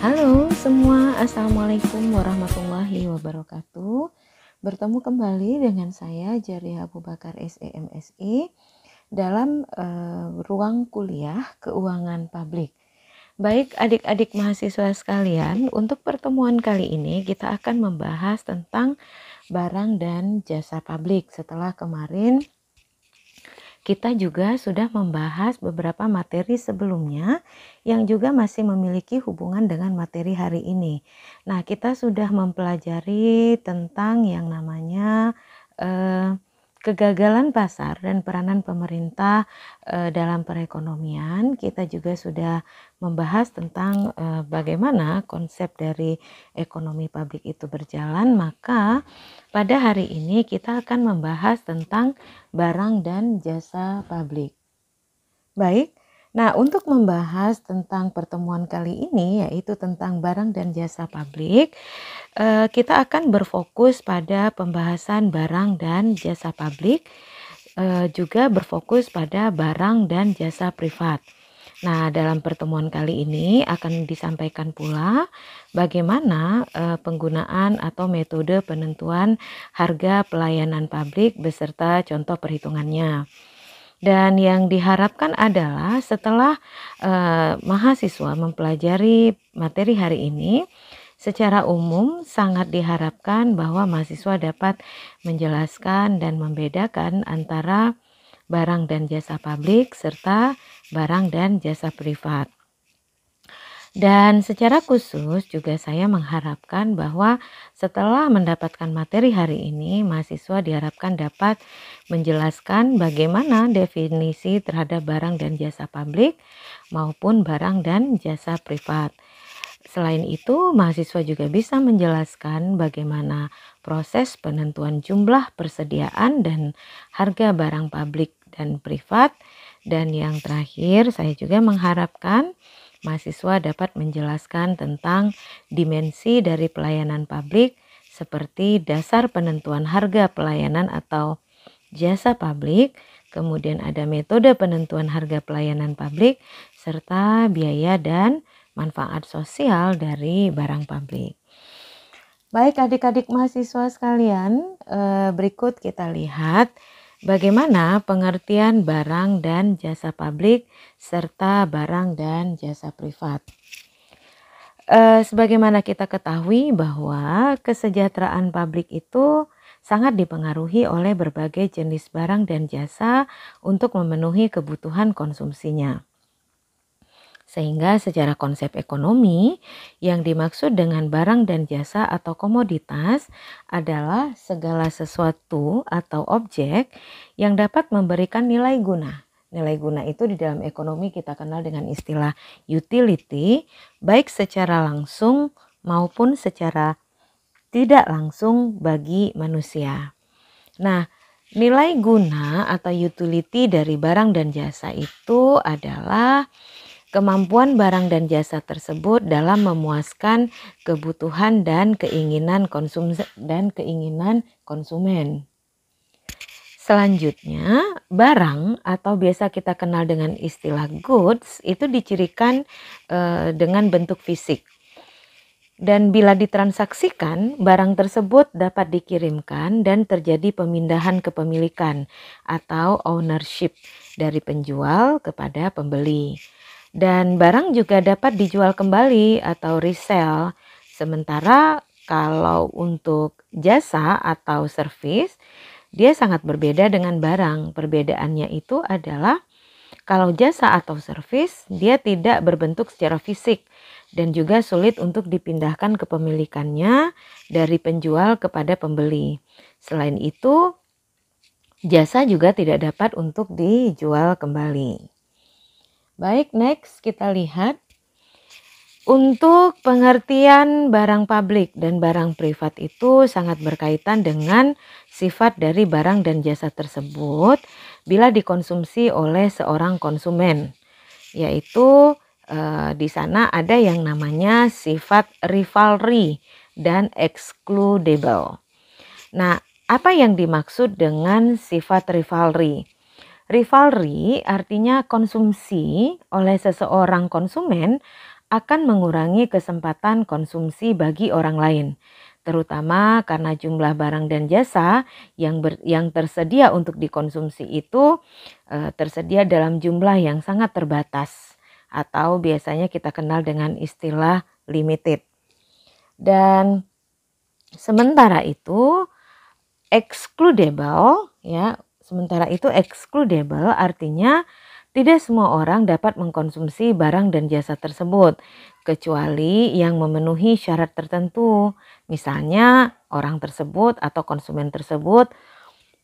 Halo semua, Assalamualaikum warahmatullahi wabarakatuh. Bertemu kembali dengan saya Jariah Abu Bakar SEMSI dalam ruang kuliah keuangan publik. Baik adik-adik mahasiswa sekalian, untuk pertemuan kali ini kita akan membahas tentang barang dan jasa publik. Setelah kemarin kita juga sudah membahas beberapa materi sebelumnya yang juga masih memiliki hubungan dengan materi hari ini. Nah, kita sudah mempelajari tentang yang namanya kegagalan pasar dan peranan pemerintah dalam perekonomian. Kita juga sudah membahas tentang bagaimana konsep dari ekonomi publik itu berjalan. Maka pada hari ini kita akan membahas tentang barang dan jasa publik. Baik, nah untuk membahas tentang pertemuan kali ini yaitu tentang barang dan jasa publik, kita akan berfokus pada pembahasan barang dan jasa publik, juga berfokus pada barang dan jasa privat. Nah, dalam pertemuan kali ini akan disampaikan pula bagaimana penggunaan atau metode penentuan harga pelayanan publik beserta contoh perhitungannya. Dan yang diharapkan adalah setelah mahasiswa mempelajari materi hari ini, secara umum sangat diharapkan bahwa mahasiswa dapat menjelaskan dan membedakan antara barang dan jasa publik serta barang dan jasa privat. Dan secara khusus juga saya mengharapkan bahwa setelah mendapatkan materi hari ini, mahasiswa diharapkan dapat menjelaskan bagaimana definisi terhadap barang dan jasa publik maupun barang dan jasa privat. Selain itu, mahasiswa juga bisa menjelaskan bagaimana proses penentuan jumlah persediaan dan harga barang publik dan privat. Dan yang terakhir, saya juga mengharapkan mahasiswa dapat menjelaskan tentang dimensi dari pelayanan publik seperti dasar penentuan harga pelayanan atau jasa publik, kemudian ada metode penentuan harga pelayanan publik, serta biaya dan manfaat sosial dari barang publik. Baik adik-adik mahasiswa sekalian, berikut kita lihat bagaimana pengertian barang dan jasa publik serta barang dan jasa privat. Sebagaimana kita ketahui bahwa kesejahteraan publik itu sangat dipengaruhi oleh berbagai jenis barang dan jasa untuk memenuhi kebutuhan konsumsinya. Sehingga secara konsep ekonomi, yang dimaksud dengan barang dan jasa atau komoditas adalah segala sesuatu atau objek yang dapat memberikan nilai guna. Nilai guna itu di dalam ekonomi kita kenal dengan istilah utility, baik secara langsung maupun secara tidak langsung bagi manusia. Nah, nilai guna atau utility dari barang dan jasa itu adalah kemampuan barang dan jasa tersebut dalam memuaskan kebutuhan dan keinginan konsumen. Selanjutnya, barang atau biasa kita kenal dengan istilah goods itu dicirikan dengan bentuk fisik. Dan bila ditransaksikan, barang tersebut dapat dikirimkan dan terjadi pemindahan kepemilikan atau ownership dari penjual kepada pembeli. Dan barang juga dapat dijual kembali atau resell. Sementara kalau untuk jasa atau service, dia sangat berbeda dengan barang. Perbedaannya itu adalah kalau jasa atau service, dia tidak berbentuk secara fisik dan juga sulit untuk dipindahkan kepemilikannya dari penjual kepada pembeli. Selain itu, jasa juga tidak dapat untuk dijual kembali. Baik, next kita lihat. Untuk pengertian barang publik dan barang privat itu sangat berkaitan dengan sifat dari barang dan jasa tersebut bila dikonsumsi oleh seorang konsumen. Yaitu di sana ada yang namanya sifat rivalry dan excludable. Nah, apa yang dimaksud dengan sifat rivalry? Rivalry artinya konsumsi oleh seseorang konsumen akan mengurangi kesempatan konsumsi bagi orang lain, terutama karena jumlah barang dan jasa yang tersedia untuk dikonsumsi itu tersedia dalam jumlah yang sangat terbatas, atau biasanya kita kenal dengan istilah limited. Dan sementara itu excludable, ya, excludable artinya tidak semua orang dapat mengkonsumsi barang dan jasa tersebut, kecuali yang memenuhi syarat tertentu. Misalnya orang tersebut atau konsumen tersebut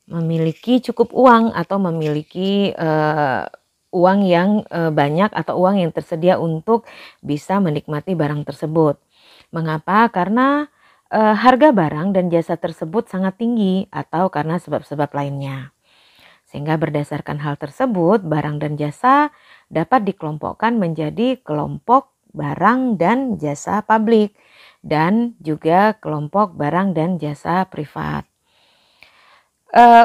memiliki cukup uang atau memiliki uang yang banyak atau uang yang tersedia untuk bisa menikmati barang tersebut. Mengapa? Karena harga barang dan jasa tersebut sangat tinggi atau karena sebab-sebab lainnya. Sehingga berdasarkan hal tersebut, barang dan jasa dapat dikelompokkan menjadi kelompok barang dan jasa publik dan juga kelompok barang dan jasa privat.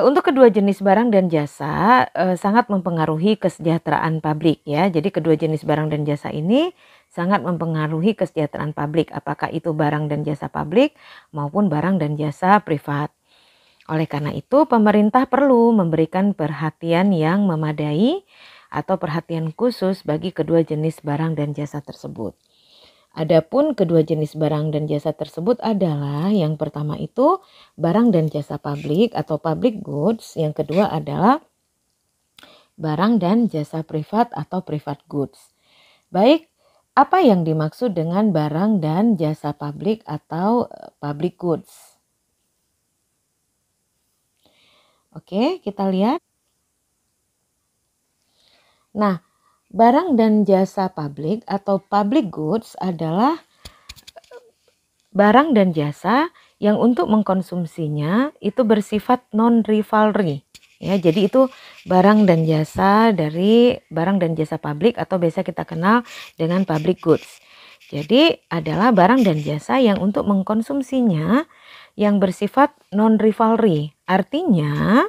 Untuk kedua jenis barang dan jasa sangat mempengaruhi kesejahteraan publik, ya. Jadi kedua jenis barang dan jasa ini sangat mempengaruhi kesejahteraan publik, apakah itu barang dan jasa publik maupun barang dan jasa privat. Oleh karena itu, pemerintah perlu memberikan perhatian yang memadai atau perhatian khusus bagi kedua jenis barang dan jasa tersebut. Adapun kedua jenis barang dan jasa tersebut adalah yang pertama itu barang dan jasa publik atau public goods, yang kedua adalah barang dan jasa privat atau private goods. Baik, apa yang dimaksud dengan barang dan jasa publik atau public goods? Oke, kita lihat. Nah, barang dan jasa publik atau public goods adalah barang dan jasa yang untuk mengkonsumsinya itu bersifat non-rivalry. Ya, jadi itu barang dan jasa dari barang dan jasa publik atau biasa kita kenal dengan public goods. Jadi adalah barang dan jasa yang untuk mengkonsumsinya yang bersifat non-rivalry. Artinya,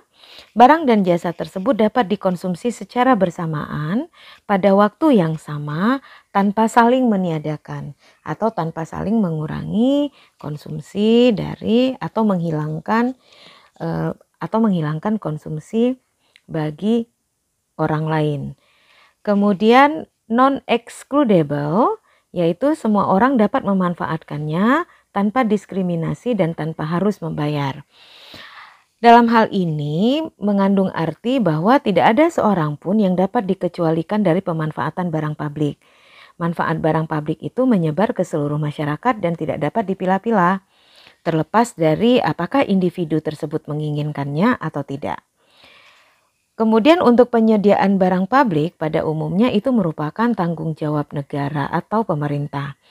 barang dan jasa tersebut dapat dikonsumsi secara bersamaan pada waktu yang sama tanpa saling meniadakan atau tanpa saling mengurangi konsumsi dari atau menghilangkan konsumsi bagi orang lain. Kemudian non-excludable, yaitu semua orang dapat memanfaatkannya tanpa diskriminasi dan tanpa harus membayar. Dalam hal ini mengandung arti bahwa tidak ada seorang pun yang dapat dikecualikan dari pemanfaatan barang publik. Manfaat barang publik itu menyebar ke seluruh masyarakat dan tidak dapat dipilah-pilah, terlepas dari apakah individu tersebut menginginkannya atau tidak. Kemudian untuk penyediaan barang publik pada umumnya itu merupakan tanggung jawab negara atau pemerintah.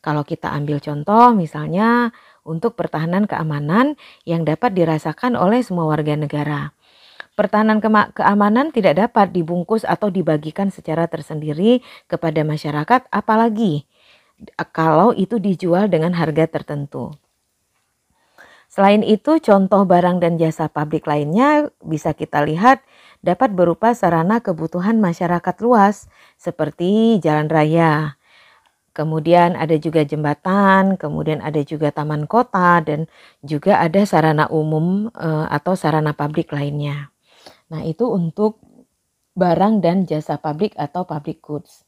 Kalau kita ambil contoh misalnya untuk pertahanan keamanan yang dapat dirasakan oleh semua warga negara. Pertahanan keamanan tidak dapat dibungkus atau dibagikan secara tersendiri kepada masyarakat, apalagi kalau itu dijual dengan harga tertentu. Selain itu, contoh barang dan jasa publik lainnya bisa kita lihat dapat berupa sarana kebutuhan masyarakat luas seperti jalan raya. Kemudian ada juga jembatan, kemudian ada juga taman kota, dan juga ada sarana umum atau sarana publik lainnya. Nah, itu untuk barang dan jasa publik atau public goods.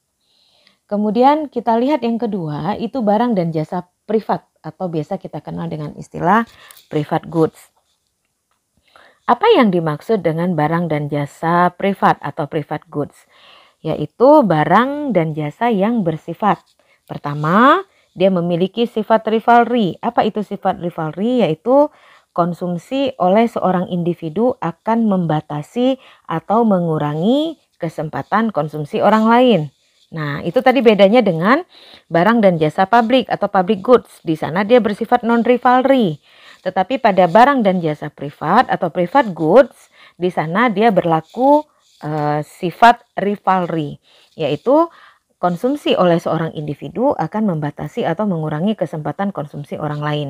Kemudian kita lihat yang kedua, itu barang dan jasa privat atau biasa kita kenal dengan istilah private goods. Apa yang dimaksud dengan barang dan jasa privat atau private goods? Yaitu barang dan jasa yang bersifat. Pertama, dia memiliki sifat rivalry. Apa itu sifat rivalry? Yaitu konsumsi oleh seorang individu akan membatasi atau mengurangi kesempatan konsumsi orang lain. Nah, itu tadi bedanya dengan barang dan jasa publik atau public goods. Di sana dia bersifat non-rivalry. Tetapi pada barang dan jasa privat atau private goods, di sana dia berlaku sifat rivalry, yaitu konsumsi oleh seorang individu akan membatasi atau mengurangi kesempatan konsumsi orang lain.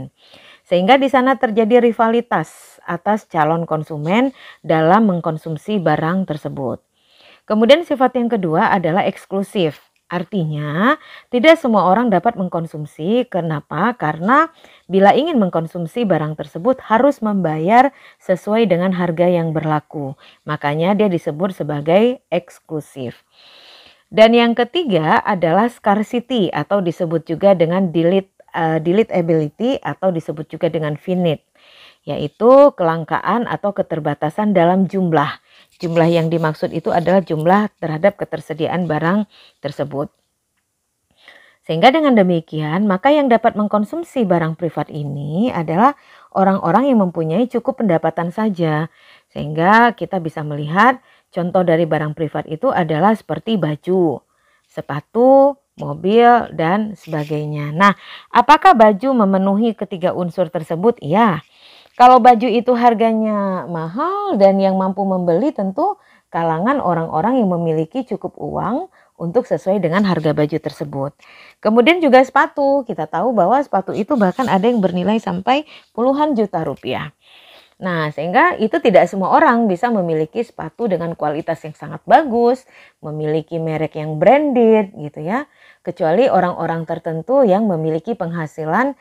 Sehingga di sana terjadi rivalitas atas calon konsumen dalam mengkonsumsi barang tersebut. Kemudian sifat yang kedua adalah eksklusif. Artinya, tidak semua orang dapat mengkonsumsi. Kenapa? Karena bila ingin mengkonsumsi barang tersebut harus membayar sesuai dengan harga yang berlaku. Makanya dia disebut sebagai eksklusif. Dan yang ketiga adalah scarcity atau disebut juga dengan deletability atau disebut juga dengan finite, yaitu kelangkaan atau keterbatasan dalam jumlah. Jumlah yang dimaksud itu adalah jumlah terhadap ketersediaan barang tersebut. Sehingga dengan demikian, maka yang dapat mengkonsumsi barang privat ini adalah orang-orang yang mempunyai cukup pendapatan saja. Sehingga kita bisa melihat contoh dari barang privat itu adalah seperti baju, sepatu, mobil, dan sebagainya. Nah, apakah baju memenuhi ketiga unsur tersebut? Ya. Kalau baju itu harganya mahal dan yang mampu membeli tentu kalangan orang-orang yang memiliki cukup uang untuk sesuai dengan harga baju tersebut. Kemudian juga sepatu, kita tahu bahwa sepatu itu bahkan ada yang bernilai sampai puluhan juta rupiah. Nah, sehingga itu tidak semua orang bisa memiliki sepatu dengan kualitas yang sangat bagus, memiliki merek yang branded gitu ya, kecuali orang-orang tertentu yang memiliki penghasilan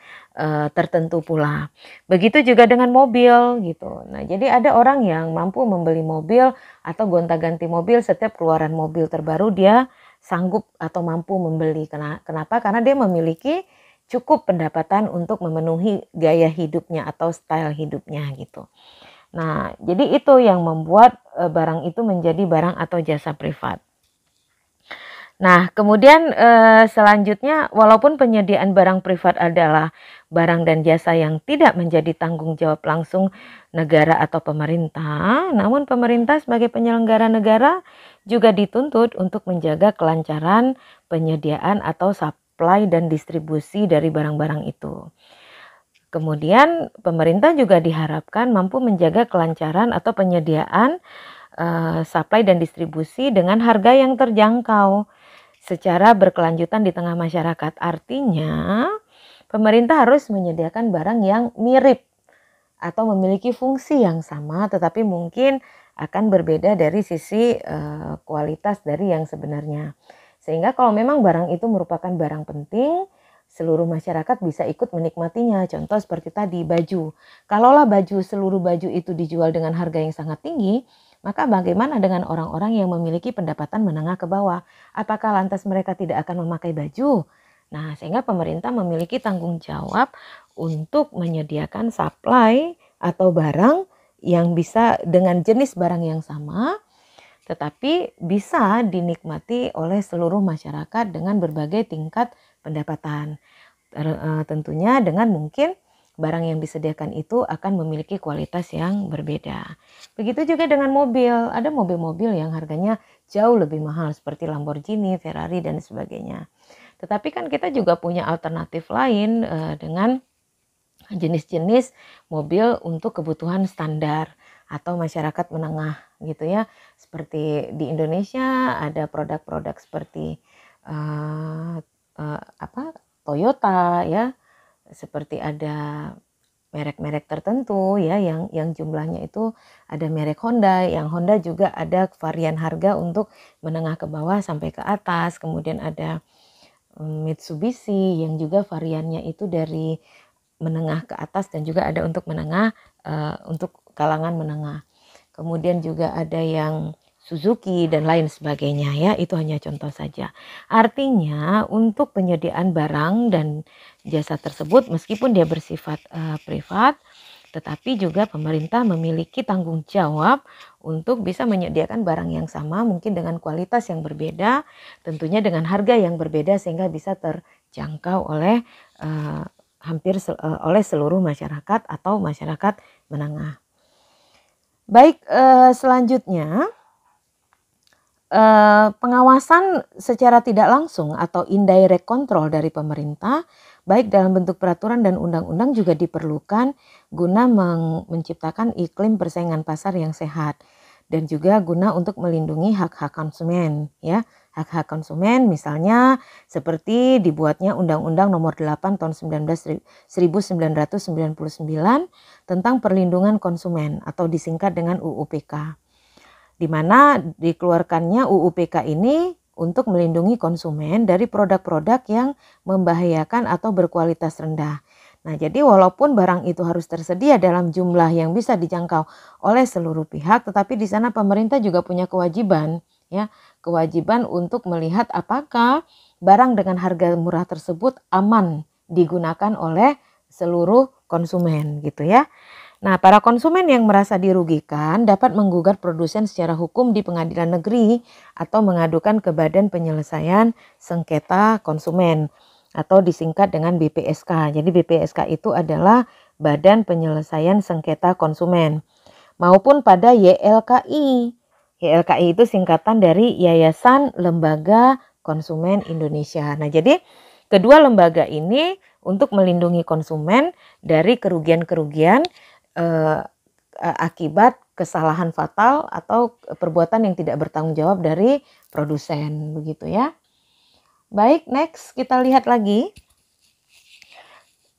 tertentu pula. Begitu juga dengan mobil gitu. Nah, jadi ada orang yang mampu membeli mobil atau gonta-ganti mobil, setiap keluaran mobil terbaru dia sanggup atau mampu membeli. Kenapa? Karena dia memiliki cukup pendapatan untuk memenuhi gaya hidupnya atau style hidupnya gitu. Nah, jadi itu yang membuat barang itu menjadi barang atau jasa privat. Nah, kemudian selanjutnya, walaupun penyediaan barang privat adalah barang dan jasa yang tidak menjadi tanggung jawab langsung negara atau pemerintah, namun pemerintah sebagai penyelenggara negara juga dituntut untuk menjaga kelancaran penyediaan atau supply dan distribusi dari barang-barang itu. Kemudian pemerintah juga diharapkan mampu menjaga kelancaran atau penyediaan supply dan distribusi dengan harga yang terjangkau secara berkelanjutan di tengah masyarakat. Artinya pemerintah harus menyediakan barang yang mirip atau memiliki fungsi yang sama tetapi mungkin akan berbeda dari sisi kualitas dari yang sebenarnya. Sehingga kalau memang barang itu merupakan barang penting, seluruh masyarakat bisa ikut menikmatinya. Contoh seperti tadi baju. Kalaulah seluruh baju itu dijual dengan harga yang sangat tinggi, maka bagaimana dengan orang-orang yang memiliki pendapatan menengah ke bawah? Apakah lantas mereka tidak akan memakai baju? Nah, sehingga pemerintah memiliki tanggung jawab untuk menyediakan supply atau barang yang bisa dengan jenis barang yang sama, tetapi bisa dinikmati oleh seluruh masyarakat dengan berbagai tingkat pendapatan. Tentunya dengan mungkin barang yang disediakan itu akan memiliki kualitas yang berbeda. Begitu juga dengan mobil. Ada mobil-mobil yang harganya jauh lebih mahal seperti Lamborghini, Ferrari, dan sebagainya. Tetapi kan kita juga punya alternatif lain dengan jenis-jenis mobil untuk kebutuhan standar atau masyarakat menengah gitu ya. Seperti di Indonesia ada produk-produk seperti Toyota ya, seperti ada merek-merek tertentu ya yang jumlahnya itu ada merek Honda, yang Honda juga ada varian harga untuk menengah ke bawah sampai ke atas. Kemudian ada Mitsubishi yang juga variannya itu dari menengah ke atas dan juga ada untuk menengah untuk kalangan menengah. Kemudian juga ada yang Suzuki dan lain sebagainya ya, itu hanya contoh saja. Artinya untuk penyediaan barang dan jasa tersebut meskipun dia bersifat privat, tetapi juga pemerintah memiliki tanggung jawab untuk bisa menyediakan barang yang sama mungkin dengan kualitas yang berbeda, tentunya dengan harga yang berbeda sehingga bisa terjangkau oleh oleh seluruh masyarakat atau masyarakat menengah. Baik, selanjutnya pengawasan secara tidak langsung atau indirect control dari pemerintah baik dalam bentuk peraturan dan undang-undang juga diperlukan guna menciptakan iklim persaingan pasar yang sehat dan juga guna untuk melindungi hak-hak konsumen ya. Hak-hak konsumen misalnya seperti dibuatnya Undang-Undang Nomor 8 Tahun 1999 tentang perlindungan konsumen atau disingkat dengan UU PK. Di mana dikeluarkannya UU PK ini untuk melindungi konsumen dari produk-produk yang membahayakan atau berkualitas rendah. Nah, jadi walaupun barang itu harus tersedia dalam jumlah yang bisa dijangkau oleh seluruh pihak, tetapi di sana pemerintah juga punya kewajiban, ya, kewajiban untuk melihat apakah barang dengan harga murah tersebut aman digunakan oleh seluruh konsumen, gitu ya. Nah, para konsumen yang merasa dirugikan dapat menggugat produsen secara hukum di pengadilan negeri atau mengadukan ke Badan Penyelesaian Sengketa Konsumen atau disingkat dengan BPSK. Jadi BPSK itu adalah Badan Penyelesaian Sengketa Konsumen, maupun pada YLKI. YLKI itu singkatan dari Yayasan Lembaga Konsumen Indonesia. Nah, jadi kedua lembaga ini untuk melindungi konsumen dari kerugian-kerugian akibat kesalahan fatal atau perbuatan yang tidak bertanggung jawab dari produsen, begitu ya. Baik, next kita lihat lagi.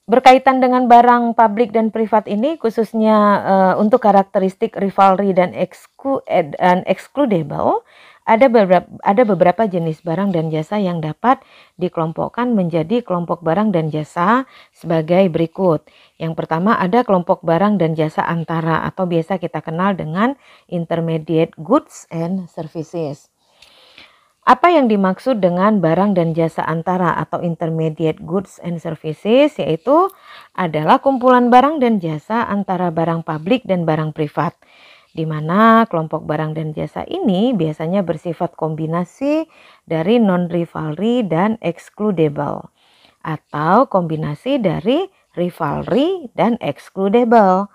Berkaitan dengan barang publik dan privat ini, khususnya untuk karakteristik rivalry dan excludable, ada beberapa jenis barang dan jasa yang dapat dikelompokkan menjadi kelompok barang dan jasa sebagai berikut. Yang pertama ada kelompok barang dan jasa antara atau biasa kita kenal dengan intermediate goods and services. Apa yang dimaksud dengan barang dan jasa antara atau intermediate goods and services, yaitu adalah kumpulan barang dan jasa antara barang publik dan barang privat, di mana kelompok barang dan jasa ini biasanya bersifat kombinasi dari non-rivalry dan excludable, atau kombinasi dari rivalry dan excludable.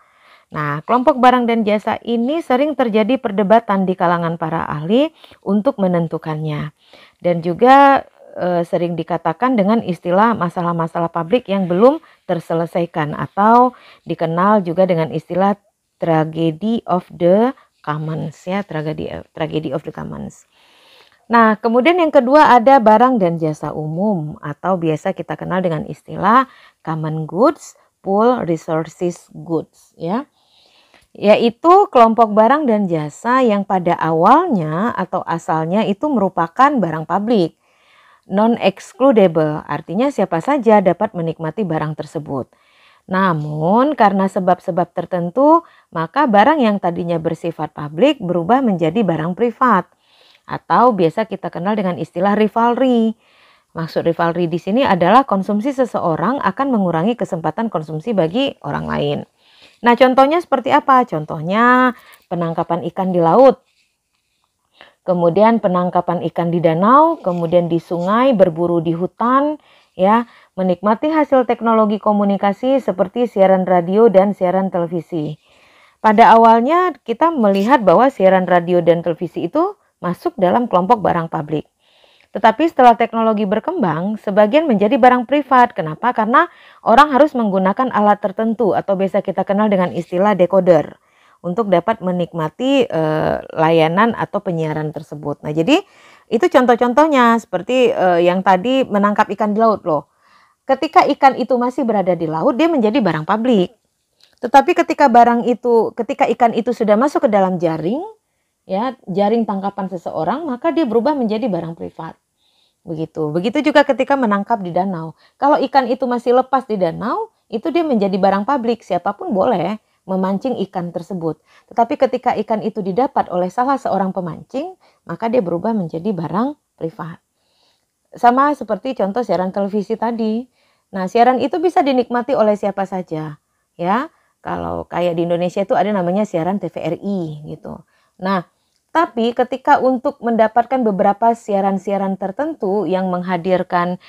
Nah, kelompok barang dan jasa ini sering terjadi perdebatan di kalangan para ahli untuk menentukannya, dan juga sering dikatakan dengan istilah masalah-masalah publik yang belum terselesaikan, atau dikenal juga dengan istilah tragedy of the commons, ya, tragedy of the commons. Nah, kemudian yang kedua ada barang dan jasa umum atau biasa kita kenal dengan istilah common goods, pool resources goods, ya. Yaitu kelompok barang dan jasa yang pada awalnya atau asalnya itu merupakan barang publik, non-excludable, artinya siapa saja dapat menikmati barang tersebut. Namun karena sebab-sebab tertentu, maka barang yang tadinya bersifat publik berubah menjadi barang privat, atau biasa kita kenal dengan istilah rivalry. Maksud rivalry di sini adalah konsumsi seseorang akan mengurangi kesempatan konsumsi bagi orang lain. Nah, contohnya seperti apa? Contohnya penangkapan ikan di laut, kemudian penangkapan ikan di danau, kemudian di sungai, berburu di hutan, ya, menikmati hasil teknologi komunikasi seperti siaran radio dan siaran televisi. Pada awalnya kita melihat bahwa siaran radio dan televisi itu masuk dalam kelompok barang publik. Tetapi setelah teknologi berkembang, sebagian menjadi barang privat. Kenapa? Karena orang harus menggunakan alat tertentu atau biasa kita kenal dengan istilah decoder untuk dapat menikmati layanan atau penyiaran tersebut. Nah, jadi itu contoh-contohnya seperti yang tadi menangkap ikan di laut loh. Ketika ikan itu masih berada di laut, dia menjadi barang publik. Tetapi ketika ikan itu sudah masuk ke dalam jaring, ya, jaring tangkapan seseorang, maka dia berubah menjadi barang privat. Begitu juga ketika menangkap di danau. Kalau ikan itu masih lepas di danau, itu dia menjadi barang publik. Siapapun boleh memancing ikan tersebut. Tetapi ketika ikan itu didapat oleh salah seorang pemancing, maka dia berubah menjadi barang privat. Sama seperti contoh siaran televisi tadi. Nah, siaran itu bisa dinikmati oleh siapa saja, ya. Kalau kayak di Indonesia itu ada namanya siaran TVRI gitu. Nah, tapi ketika untuk mendapatkan beberapa siaran-siaran tertentu yang menghadirkan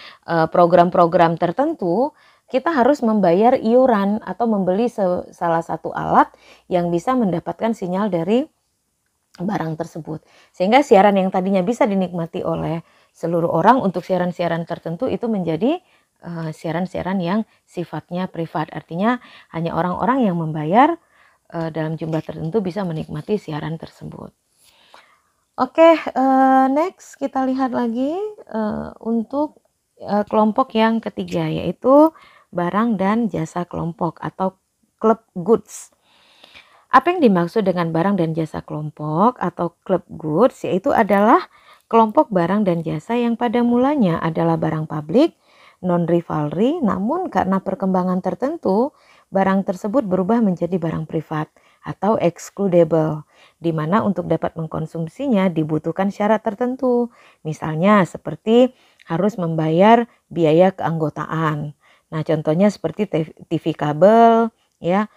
program-program tertentu, kita harus membayar iuran atau membeli salah satu alat yang bisa mendapatkan sinyal dari barang tersebut. Sehingga siaran yang tadinya bisa dinikmati oleh seluruh orang untuk siaran-siaran tertentu itu menjadi siaran-siaran yang sifatnya privat. Artinya hanya orang-orang yang membayar dalam jumlah tertentu bisa menikmati siaran tersebut. Oke, next kita lihat lagi untuk kelompok yang ketiga, yaitu barang dan jasa kelompok atau club goods. Apa yang dimaksud dengan barang dan jasa kelompok atau club goods? Yaitu adalah kelompok barang dan jasa yang pada mulanya adalah barang publik, non-rivalry, namun karena perkembangan tertentu, barang tersebut berubah menjadi barang privat atau excludable, di mana untuk dapat mengkonsumsinya dibutuhkan syarat tertentu. Misalnya seperti harus membayar biaya keanggotaan. Nah, contohnya seperti TV kabel, ya,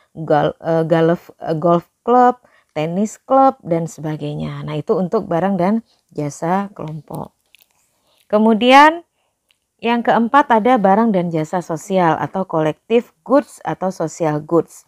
golf club, tenis club, dan sebagainya. Nah, itu untuk barang dan jasa kelompok. Kemudian yang keempat ada barang dan jasa sosial atau collective goods atau social goods.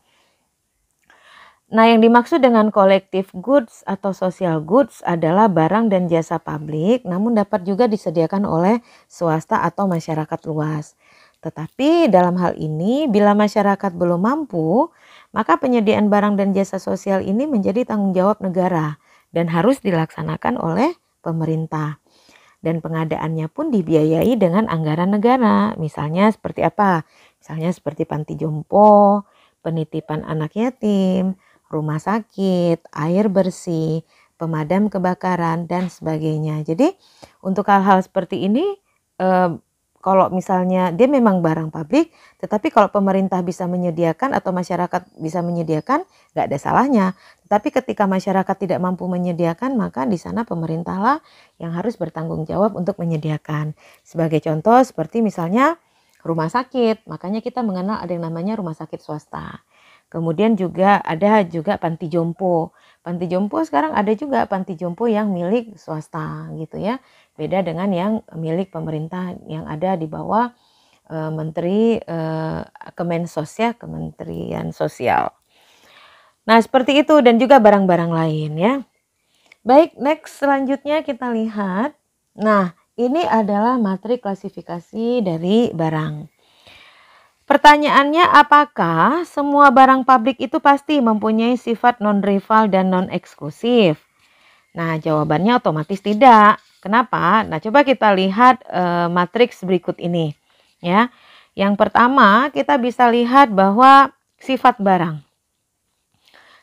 Nah, yang dimaksud dengan collective goods atau social goods adalah barang dan jasa publik, namun dapat juga disediakan oleh swasta atau masyarakat luas. Tetapi dalam hal ini, bila masyarakat belum mampu, maka penyediaan barang dan jasa sosial ini menjadi tanggung jawab negara dan harus dilaksanakan oleh pemerintah. Dan pengadaannya pun dibiayai dengan anggaran negara. Misalnya seperti apa? Misalnya seperti panti jompo, penitipan anak yatim, rumah sakit, air bersih, pemadam kebakaran, dan sebagainya. Jadi untuk hal-hal seperti ini, kalau misalnya dia memang barang publik, tetapi kalau pemerintah bisa menyediakan atau masyarakat bisa menyediakan, nggak ada salahnya. Tetapi ketika masyarakat tidak mampu menyediakan, maka di sana pemerintahlah yang harus bertanggung jawab untuk menyediakan. Sebagai contoh seperti misalnya rumah sakit, makanya kita mengenal ada yang namanya rumah sakit swasta. Kemudian juga ada juga panti jompo. Panti jompo sekarang ada juga panti jompo yang milik swasta gitu ya. Beda dengan yang milik pemerintah yang ada di bawah Menteri Kemensos ya, Kementerian Sosial. Nah, seperti itu dan juga barang-barang lain ya. Baik, next selanjutnya kita lihat. Nah, ini adalah materi klasifikasi dari barang. Pertanyaannya, apakah semua barang publik itu pasti mempunyai sifat non-rival dan non-eksklusif? Nah, jawabannya otomatis tidak. Kenapa? Nah, coba kita lihat matriks berikut ini. Ya, yang pertama kita bisa lihat bahwa sifat barang.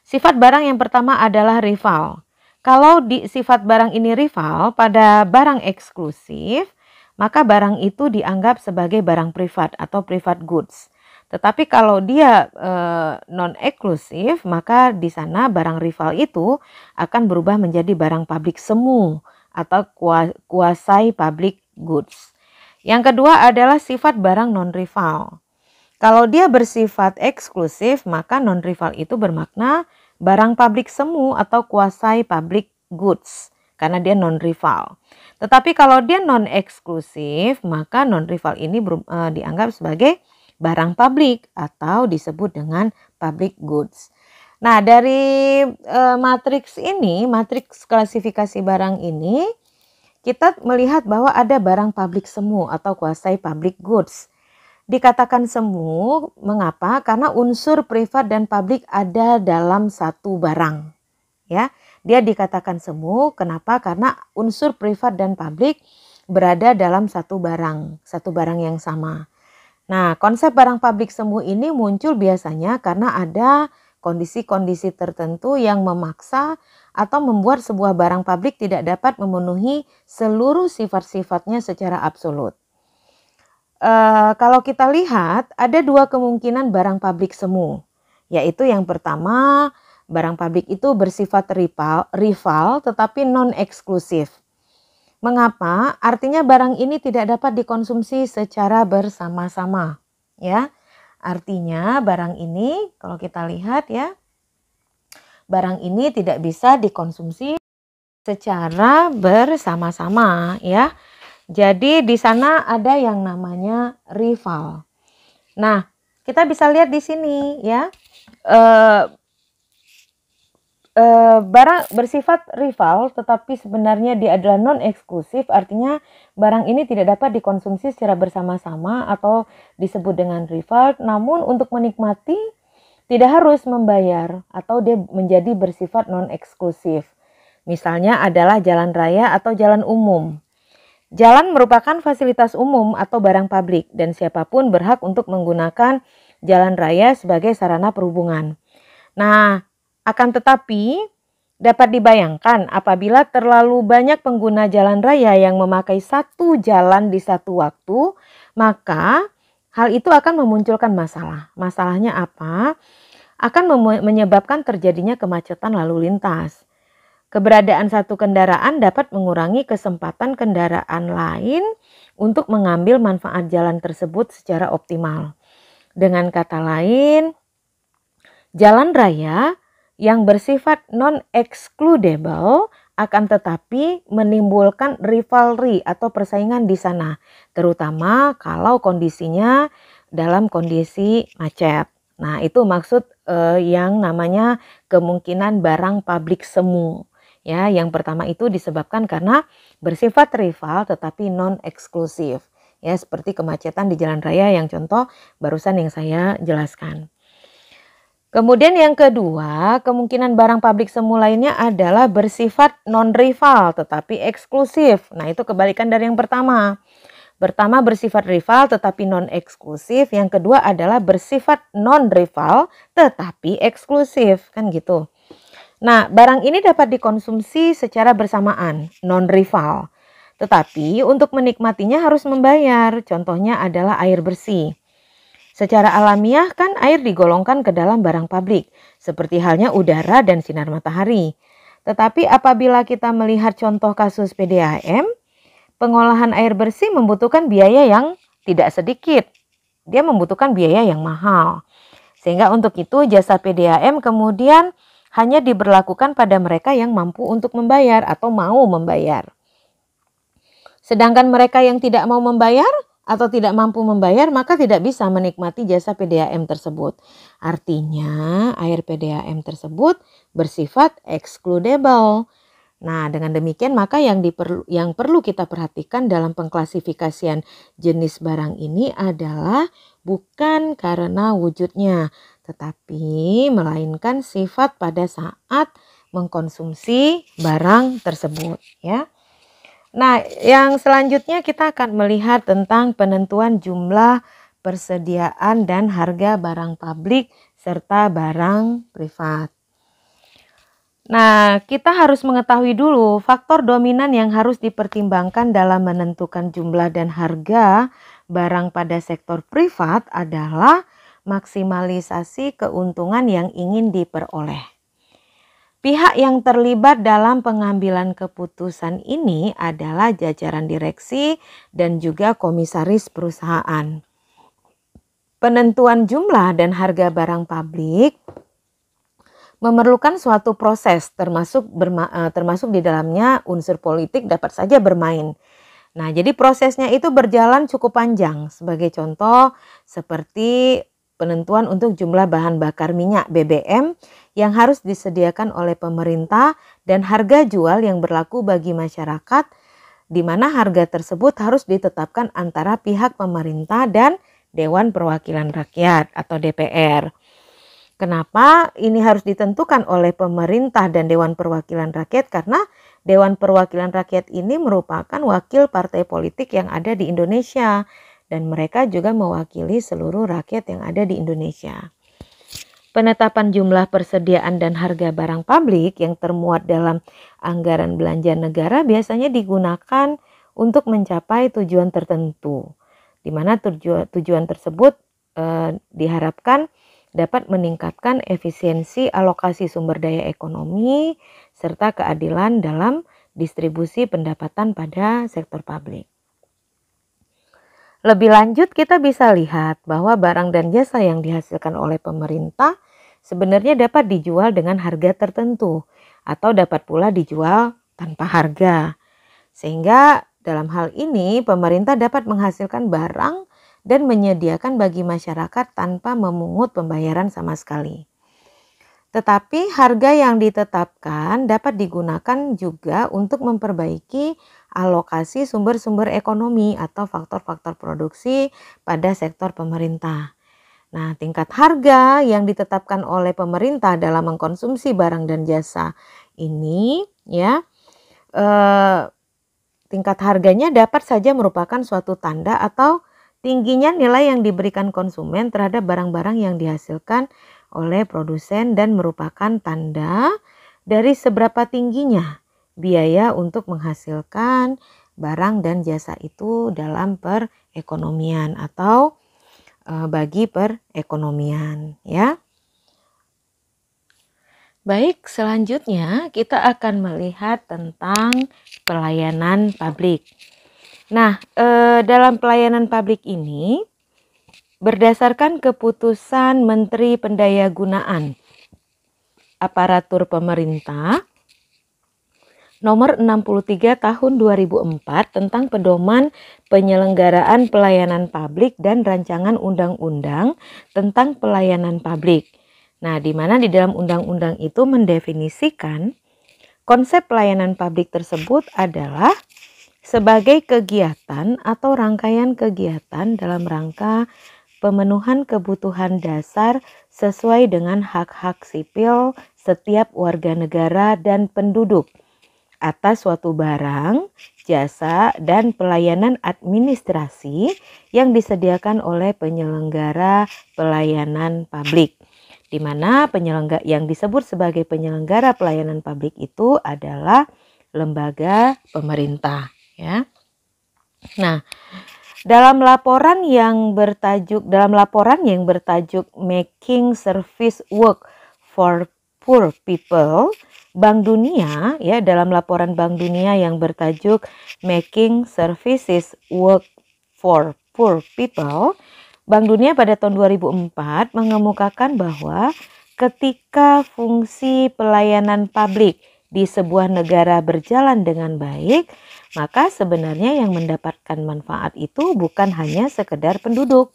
Sifat barang yang pertama adalah rival. Kalau sifat barang ini rival pada barang eksklusif, maka barang itu dianggap sebagai barang privat atau private goods. Tetapi kalau dia non-eksklusif, maka di sana barang rival itu akan berubah menjadi barang publik semu atau quasi public goods. Yang kedua adalah sifat barang non-rival. Kalau dia bersifat eksklusif, maka non-rival itu bermakna barang publik semu atau quasi public goods karena dia non-rival. Tetapi kalau dia non-eksklusif, maka non-rival ini dianggap sebagai barang publik atau disebut dengan public goods. Nah, dari matriks ini, matriks klasifikasi barang ini, kita melihat bahwa ada barang publik semu atau quasi public goods. Dikatakan semu, mengapa? Karena unsur privat dan publik ada dalam satu barang. Ya, dia dikatakan semu, kenapa? Karena unsur privat dan publik berada dalam satu barang yang sama. Nah, konsep barang publik semu ini muncul biasanya karena ada kondisi-kondisi tertentu yang memaksa atau membuat sebuah barang publik tidak dapat memenuhi seluruh sifat-sifatnya secara absolut. Kalau kita lihat, ada dua kemungkinan barang publik semu, yaitu yang pertama, barang publik itu bersifat rival tetapi non-eksklusif. Mengapa? Artinya barang ini tidak dapat dikonsumsi secara bersama-sama. Ya, artinya barang ini kalau kita lihat ya, barang ini tidak bisa dikonsumsi secara bersama-sama ya. Jadi di sana ada yang namanya rival. Nah, kita bisa lihat di sini ya. Barang bersifat rival tetapi sebenarnya dia adalah non-eksklusif, artinya barang ini tidak dapat dikonsumsi secara bersama-sama atau disebut dengan rival, namun untuk menikmati tidak harus membayar atau dia menjadi bersifat non-eksklusif. Misalnya adalah jalan raya atau jalan umum. Jalan merupakan fasilitas umum atau barang publik dan siapapun berhak untuk menggunakan jalan raya sebagai sarana perhubungan. Nah, akan tetapi Dapat dibayangkan apabila terlalu banyak pengguna jalan raya yang memakai satu jalan di satu waktu, maka hal itu akan memunculkan masalah. Masalahnya apa? Akan menyebabkan terjadinya kemacetan lalu lintas. Keberadaan satu kendaraan dapat mengurangi kesempatan kendaraan lain untuk mengambil manfaat jalan tersebut secara optimal. Dengan kata lain, jalan raya yang bersifat non-excludable akan tetapi menimbulkan rivalry atau persaingan di sana, terutama kalau kondisinya dalam kondisi macet. Nah, itu maksud yang namanya kemungkinan barang publik semu. Ya, yang pertama itu disebabkan karena bersifat rival tetapi non-eksklusif. Ya, seperti kemacetan di jalan raya yang contoh barusan yang saya jelaskan. Kemudian yang kedua, kemungkinan barang publik semu lainnya adalah bersifat non-rival tetapi eksklusif. Nah, itu kebalikan dari yang pertama. Pertama bersifat rival tetapi non-eksklusif, yang kedua adalah bersifat non-rival tetapi eksklusif, kan gitu. Nah, barang ini dapat dikonsumsi secara bersamaan, non-rival. Tetapi untuk menikmatinya harus membayar, contohnya adalah air bersih. Secara alamiah kan air digolongkan ke dalam barang publik, seperti halnya udara dan sinar matahari. Tetapi apabila kita melihat contoh kasus PDAM, pengolahan air bersih membutuhkan biaya yang tidak sedikit. Dia membutuhkan biaya yang mahal. Sehingga untuk itu jasa PDAM kemudian hanya diberlakukan pada mereka yang mampu untuk membayar atau mau membayar. Sedangkan mereka yang tidak mau membayar atau tidak mampu membayar maka tidak bisa menikmati jasa PDAM tersebut. Artinya air PDAM tersebut bersifat excludable. Nah, dengan demikian maka yang perlu kita perhatikan dalam pengklasifikasian jenis barang ini adalah bukan karena wujudnya, tetapi melainkan sifat pada saat mengkonsumsi barang tersebut, ya. Nah, yang selanjutnya kita akan melihat tentang penentuan jumlah, persediaan, dan harga barang publik serta barang privat. Nah, kita harus mengetahui dulu faktor dominan yang harus dipertimbangkan dalam menentukan jumlah dan harga barang pada sektor privat adalah maksimalisasi keuntungan yang ingin diperoleh. Pihak yang terlibat dalam pengambilan keputusan ini adalah jajaran direksi dan juga komisaris perusahaan. Penentuan jumlah dan harga barang publik memerlukan suatu proses termasuk di dalamnya unsur politik dapat saja bermain. Nah, jadi prosesnya itu berjalan cukup panjang. Sebagai contoh seperti penentuan untuk jumlah bahan bakar minyak BBM yang harus disediakan oleh pemerintah dan harga jual yang berlaku bagi masyarakat, di mana harga tersebut harus ditetapkan antara pihak pemerintah dan Dewan Perwakilan Rakyat atau DPR. Kenapa ini harus ditentukan oleh pemerintah dan Dewan Perwakilan Rakyat? Karena Dewan Perwakilan Rakyat ini merupakan wakil partai politik yang ada di Indonesia dan mereka juga mewakili seluruh rakyat yang ada di Indonesia. Penetapan jumlah persediaan dan harga barang publik yang termuat dalam anggaran belanja negara biasanya digunakan untuk mencapai tujuan tertentu, di mana tujuan tersebut diharapkan dapat meningkatkan efisiensi alokasi sumber daya ekonomi serta keadilan dalam distribusi pendapatan pada sektor publik. Lebih lanjut kita bisa lihat bahwa barang dan jasa yang dihasilkan oleh pemerintah sebenarnya dapat dijual dengan harga tertentu atau dapat pula dijual tanpa harga. Sehingga dalam hal ini pemerintah dapat menghasilkan barang dan menyediakan bagi masyarakat tanpa memungut pembayaran sama sekali. Tetapi harga yang ditetapkan dapat digunakan juga untuk memperbaiki alokasi sumber-sumber ekonomi atau faktor-faktor produksi pada sektor pemerintah. Nah, tingkat harga yang ditetapkan oleh pemerintah dalam mengkonsumsi barang dan jasa ini, ya, tingkat harganya dapat saja merupakan suatu tanda atau tingginya nilai yang diberikan konsumen terhadap barang-barang yang dihasilkan oleh produsen dan merupakan tanda dari seberapa tingginya biaya untuk menghasilkan barang dan jasa itu dalam perekonomian atau bagi perekonomian, ya. Baik, selanjutnya kita akan melihat tentang pelayanan publik. Nah, dalam pelayanan publik ini berdasarkan keputusan Menteri Pendayagunaan Aparatur Pemerintah Nomor 63 Tahun 2004 tentang pedoman penyelenggaraan pelayanan publik dan rancangan undang-undang tentang pelayanan publik. Nah, di mana di dalam undang-undang itu mendefinisikan konsep pelayanan publik tersebut adalah sebagai kegiatan atau rangkaian kegiatan dalam rangka pemenuhan kebutuhan dasar sesuai dengan hak-hak sipil setiap warga negara dan penduduk atas suatu barang, jasa, dan pelayanan administrasi yang disediakan oleh penyelenggara pelayanan publik. Di mana penyelenggara yang disebut sebagai penyelenggara pelayanan publik itu adalah lembaga pemerintah, ya. Nah, dalam laporan yang bertajuk Making Service Work for Poor People, Bank Dunia, ya, dalam laporan Bank Dunia yang bertajuk Making Services Work for Poor People, Bank Dunia pada tahun 2004 mengemukakan bahwa ketika fungsi pelayanan publik di sebuah negara berjalan dengan baik, maka sebenarnya yang mendapatkan manfaat itu bukan hanya sekedar penduduk,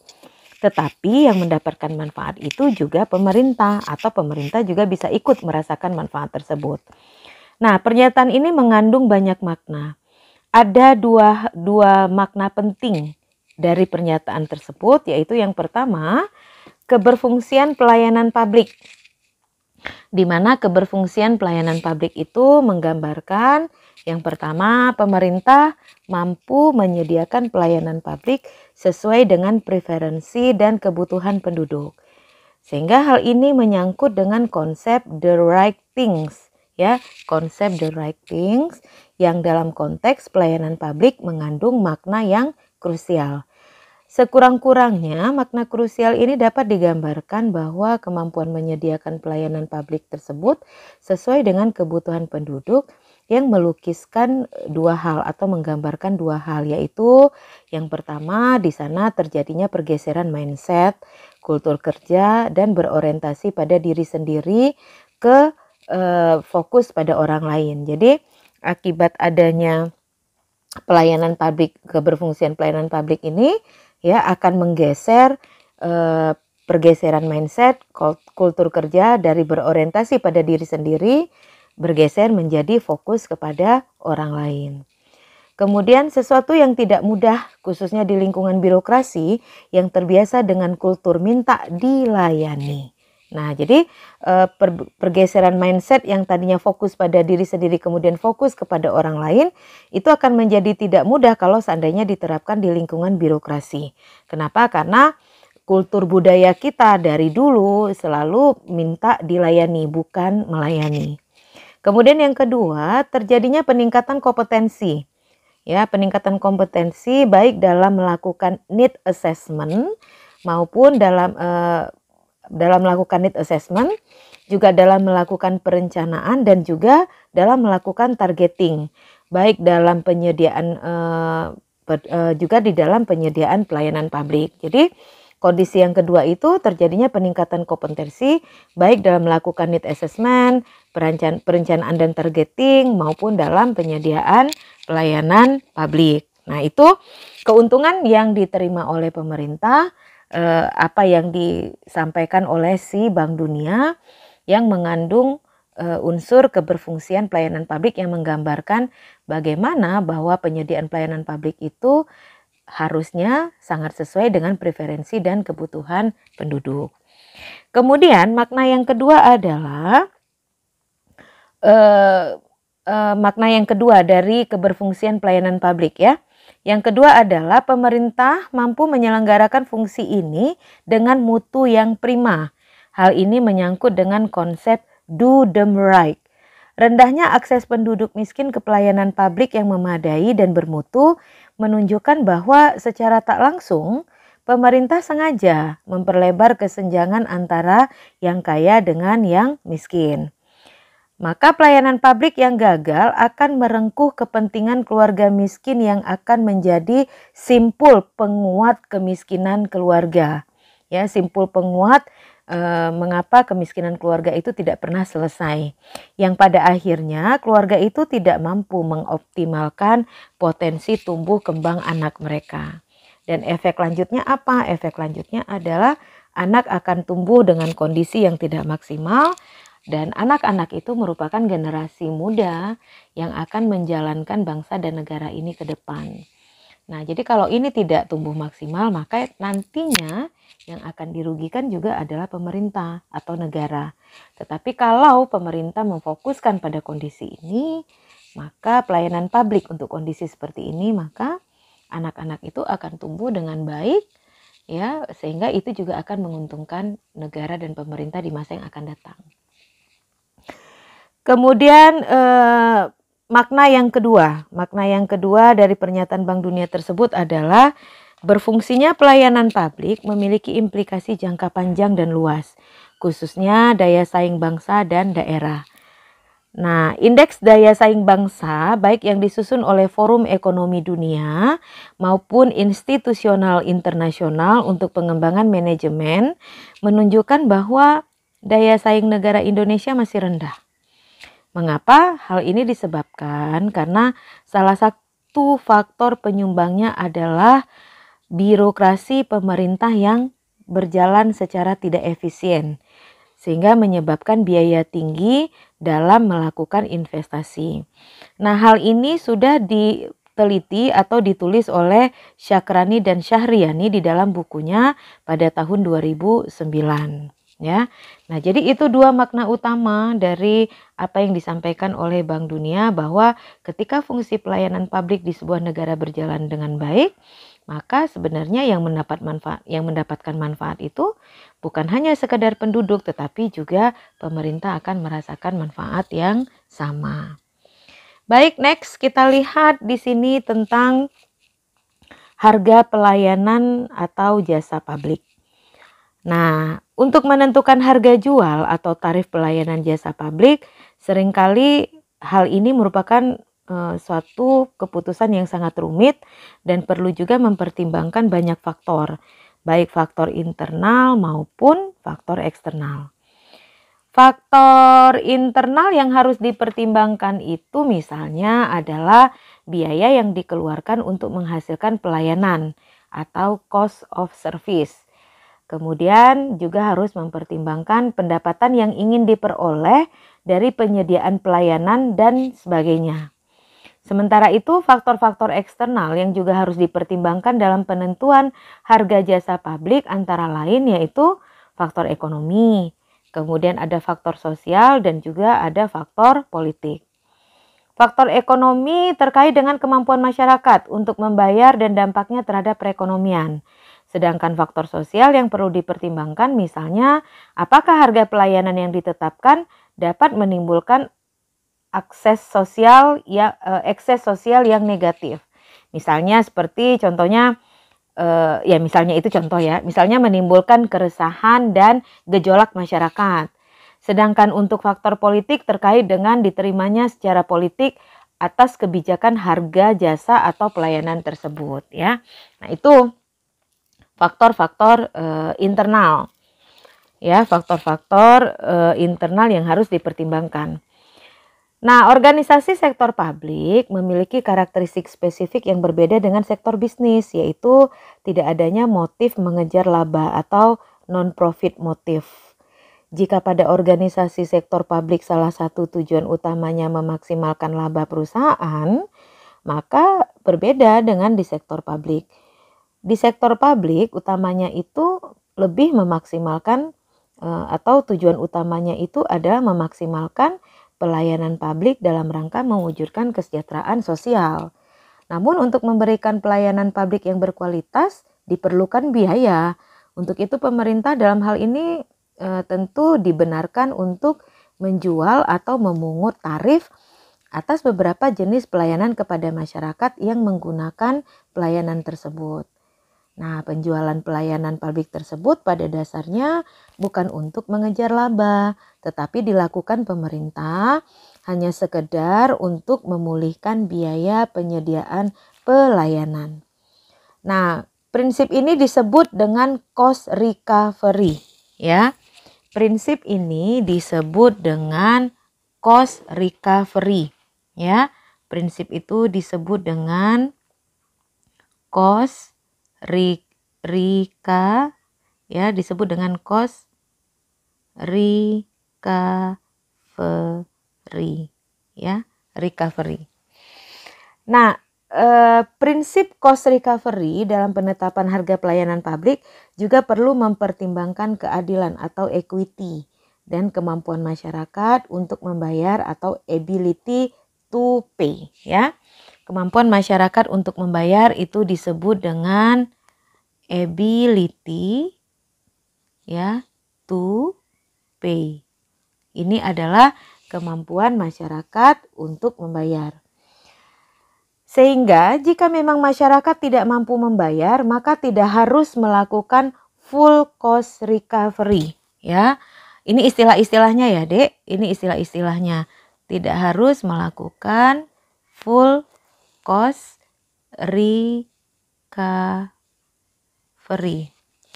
tetapi yang mendapatkan manfaat itu juga pemerintah, atau pemerintah juga bisa ikut merasakan manfaat tersebut. Nah, pernyataan ini mengandung banyak makna. Ada dua makna penting dari pernyataan tersebut, yaitu yang pertama, keberfungsian pelayanan publik. Di mana keberfungsian pelayanan publik itu menggambarkan yang pertama, pemerintah mampu menyediakan pelayanan publik sesuai dengan preferensi dan kebutuhan penduduk. Sehingga hal ini menyangkut dengan konsep the right things, ya, konsep the right things yang dalam konteks pelayanan publik mengandung makna yang krusial. Sekurang-kurangnya, makna krusial ini dapat digambarkan bahwa kemampuan menyediakan pelayanan publik tersebut sesuai dengan kebutuhan penduduk yang melukiskan dua hal atau menggambarkan dua hal, yaitu yang pertama di sana terjadinya pergeseran mindset, kultur kerja, dan berorientasi pada diri sendiri ke fokus pada orang lain. Jadi akibat adanya pelayanan publik, keberfungsian pelayanan publik ini ya akan menggeser pergeseran mindset, kultur kerja dari berorientasi pada diri sendiri bergeser menjadi fokus kepada orang lain. Kemudian sesuatu yang tidak mudah khususnya di lingkungan birokrasi yang terbiasa dengan kultur minta dilayani. Nah, jadi pergeseran mindset yang tadinya fokus pada diri sendiri kemudian fokus kepada orang lain itu akan menjadi tidak mudah kalau seandainya diterapkan di lingkungan birokrasi. Kenapa? Karena kultur budaya kita dari dulu selalu minta dilayani, bukan melayani. Kemudian yang kedua, terjadinya peningkatan kompetensi. Ya, peningkatan kompetensi baik dalam melakukan need assessment maupun dalam melakukan need assessment, juga dalam melakukan perencanaan dan juga dalam melakukan targeting, baik dalam penyediaan juga di dalam penyediaan pelayanan publik. Jadi kondisi yang kedua itu terjadinya peningkatan kompetensi baik dalam melakukan need assessment, perencanaan dan targeting maupun dalam penyediaan pelayanan publik. Nah, itu keuntungan yang diterima oleh pemerintah, apa yang disampaikan oleh si Bank Dunia yang mengandung unsur keberfungsian pelayanan publik yang menggambarkan bagaimana bahwa penyediaan pelayanan publik itu harusnya sangat sesuai dengan preferensi dan kebutuhan penduduk. Kemudian makna yang kedua adalah makna yang kedua dari keberfungsian pelayanan publik, ya. Yang kedua adalah pemerintah mampu menyelenggarakan fungsi ini dengan mutu yang prima. Hal ini menyangkut dengan konsep do them right Rendahnya akses penduduk miskin ke pelayanan publik yang memadai dan bermutu menunjukkan bahwa secara tak langsung pemerintah sengaja memperlebar kesenjangan antara yang kaya dengan yang miskin. Maka pelayanan publik yang gagal akan merengkuh kepentingan keluarga miskin yang akan menjadi simpul penguat kemiskinan keluarga. Ya, simpul penguat mengapa kemiskinan keluarga itu tidak pernah selesai. Yang pada akhirnya keluarga itu tidak mampu mengoptimalkan potensi tumbuh kembang anak mereka. Dan efek lanjutnya apa? Efek lanjutnya adalah anak akan tumbuh dengan kondisi yang tidak maksimal. Dan anak-anak itu merupakan generasi muda yang akan menjalankan bangsa dan negara ini ke depan. Nah, jadi kalau ini tidak tumbuh maksimal, maka nantinya yang akan dirugikan juga adalah pemerintah atau negara. Tetapi kalau pemerintah memfokuskan pada kondisi ini, maka pelayanan publik untuk kondisi seperti ini, maka anak-anak itu akan tumbuh dengan baik, ya, sehingga itu juga akan menguntungkan negara dan pemerintah di masa yang akan datang. Kemudian makna yang kedua dari pernyataan Bank Dunia tersebut adalah berfungsinya pelayanan publik memiliki implikasi jangka panjang dan luas, khususnya daya saing bangsa dan daerah. Nah, indeks daya saing bangsa baik yang disusun oleh Forum Ekonomi Dunia maupun institusional internasional untuk pengembangan manajemen menunjukkan bahwa daya saing negara Indonesia masih rendah. Mengapa? Hal ini disebabkan karena salah satu faktor penyumbangnya adalah birokrasi pemerintah yang berjalan secara tidak efisien, sehingga menyebabkan biaya tinggi dalam melakukan investasi. Nah, hal ini sudah diteliti atau ditulis oleh Syakrani dan Syahriani di dalam bukunya pada tahun 2009. Ya, nah jadi itu dua makna utama dari apa yang disampaikan oleh Bank Dunia, bahwa ketika fungsi pelayanan publik di sebuah negara berjalan dengan baik, maka sebenarnya yang mendapatkan manfaat itu bukan hanya sekedar penduduk, tetapi juga pemerintah akan merasakan manfaat yang sama. Baik, next kita lihat di sini tentang harga pelayanan atau jasa publik. Nah, untuk menentukan harga jual atau tarif pelayanan jasa publik, seringkali hal ini merupakan suatu keputusan yang sangat rumit dan perlu juga mempertimbangkan banyak faktor, baik faktor internal maupun faktor eksternal. Faktor internal yang harus dipertimbangkan itu misalnya adalah biaya yang dikeluarkan untuk menghasilkan pelayanan atau cost of service. Kemudian juga harus mempertimbangkan pendapatan yang ingin diperoleh dari penyediaan pelayanan dan sebagainya. Sementara itu, faktor-faktor eksternal yang juga harus dipertimbangkan dalam penentuan harga jasa publik antara lain yaitu faktor ekonomi, kemudian ada faktor sosial dan juga ada faktor politik. Faktor ekonomi terkait dengan kemampuan masyarakat untuk membayar dan dampaknya terhadap perekonomian. Sedangkan faktor sosial yang perlu dipertimbangkan misalnya apakah harga pelayanan yang ditetapkan dapat menimbulkan ekses sosial yang negatif. Misalnya seperti contohnya misalnya itu contoh ya, misalnya menimbulkan keresahan dan gejolak masyarakat. Sedangkan untuk faktor politik terkait dengan diterimanya secara politik atas kebijakan harga jasa atau pelayanan tersebut ya. Nah, itu faktor-faktor internal, ya, faktor-faktor internal yang harus dipertimbangkan. Nah, organisasi sektor publik memiliki karakteristik spesifik yang berbeda dengan sektor bisnis, yaitu tidak adanya motif mengejar laba atau non-profit motif. Jika pada organisasi sektor publik salah satu tujuan utamanya memaksimalkan laba perusahaan, maka berbeda dengan di sektor publik. Di sektor publik utamanya itu lebih memaksimalkan atau tujuan utamanya itu adalah memaksimalkan pelayanan publik dalam rangka mewujudkan kesejahteraan sosial. Namun untuk memberikan pelayanan publik yang berkualitas diperlukan biaya. Untuk itu pemerintah dalam hal ini tentu dibenarkan untuk menjual atau memungut tarif atas beberapa jenis pelayanan kepada masyarakat yang menggunakan pelayanan tersebut. Nah, penjualan pelayanan publik tersebut pada dasarnya bukan untuk mengejar laba, tetapi dilakukan pemerintah hanya sekedar untuk memulihkan biaya penyediaan pelayanan. Nah, prinsip ini disebut dengan cost recovery, ya. Prinsip ini disebut dengan cost recovery, ya. Prinsip itu disebut dengan cost disebut dengan cost recovery, ya, recovery. Nah, prinsip cost recovery dalam penetapan harga pelayanan publik juga perlu mempertimbangkan keadilan atau equity dan kemampuan masyarakat untuk membayar atau ability to pay, ya. Kemampuan masyarakat untuk membayar itu disebut dengan ability, ya, to pay. Ini adalah kemampuan masyarakat untuk membayar. Sehingga jika memang masyarakat tidak mampu membayar, maka tidak harus melakukan full cost recovery, ya. Ini istilah-istilahnya ya, Dek. Ini istilah-istilahnya. Tidak harus melakukan full cost recovery,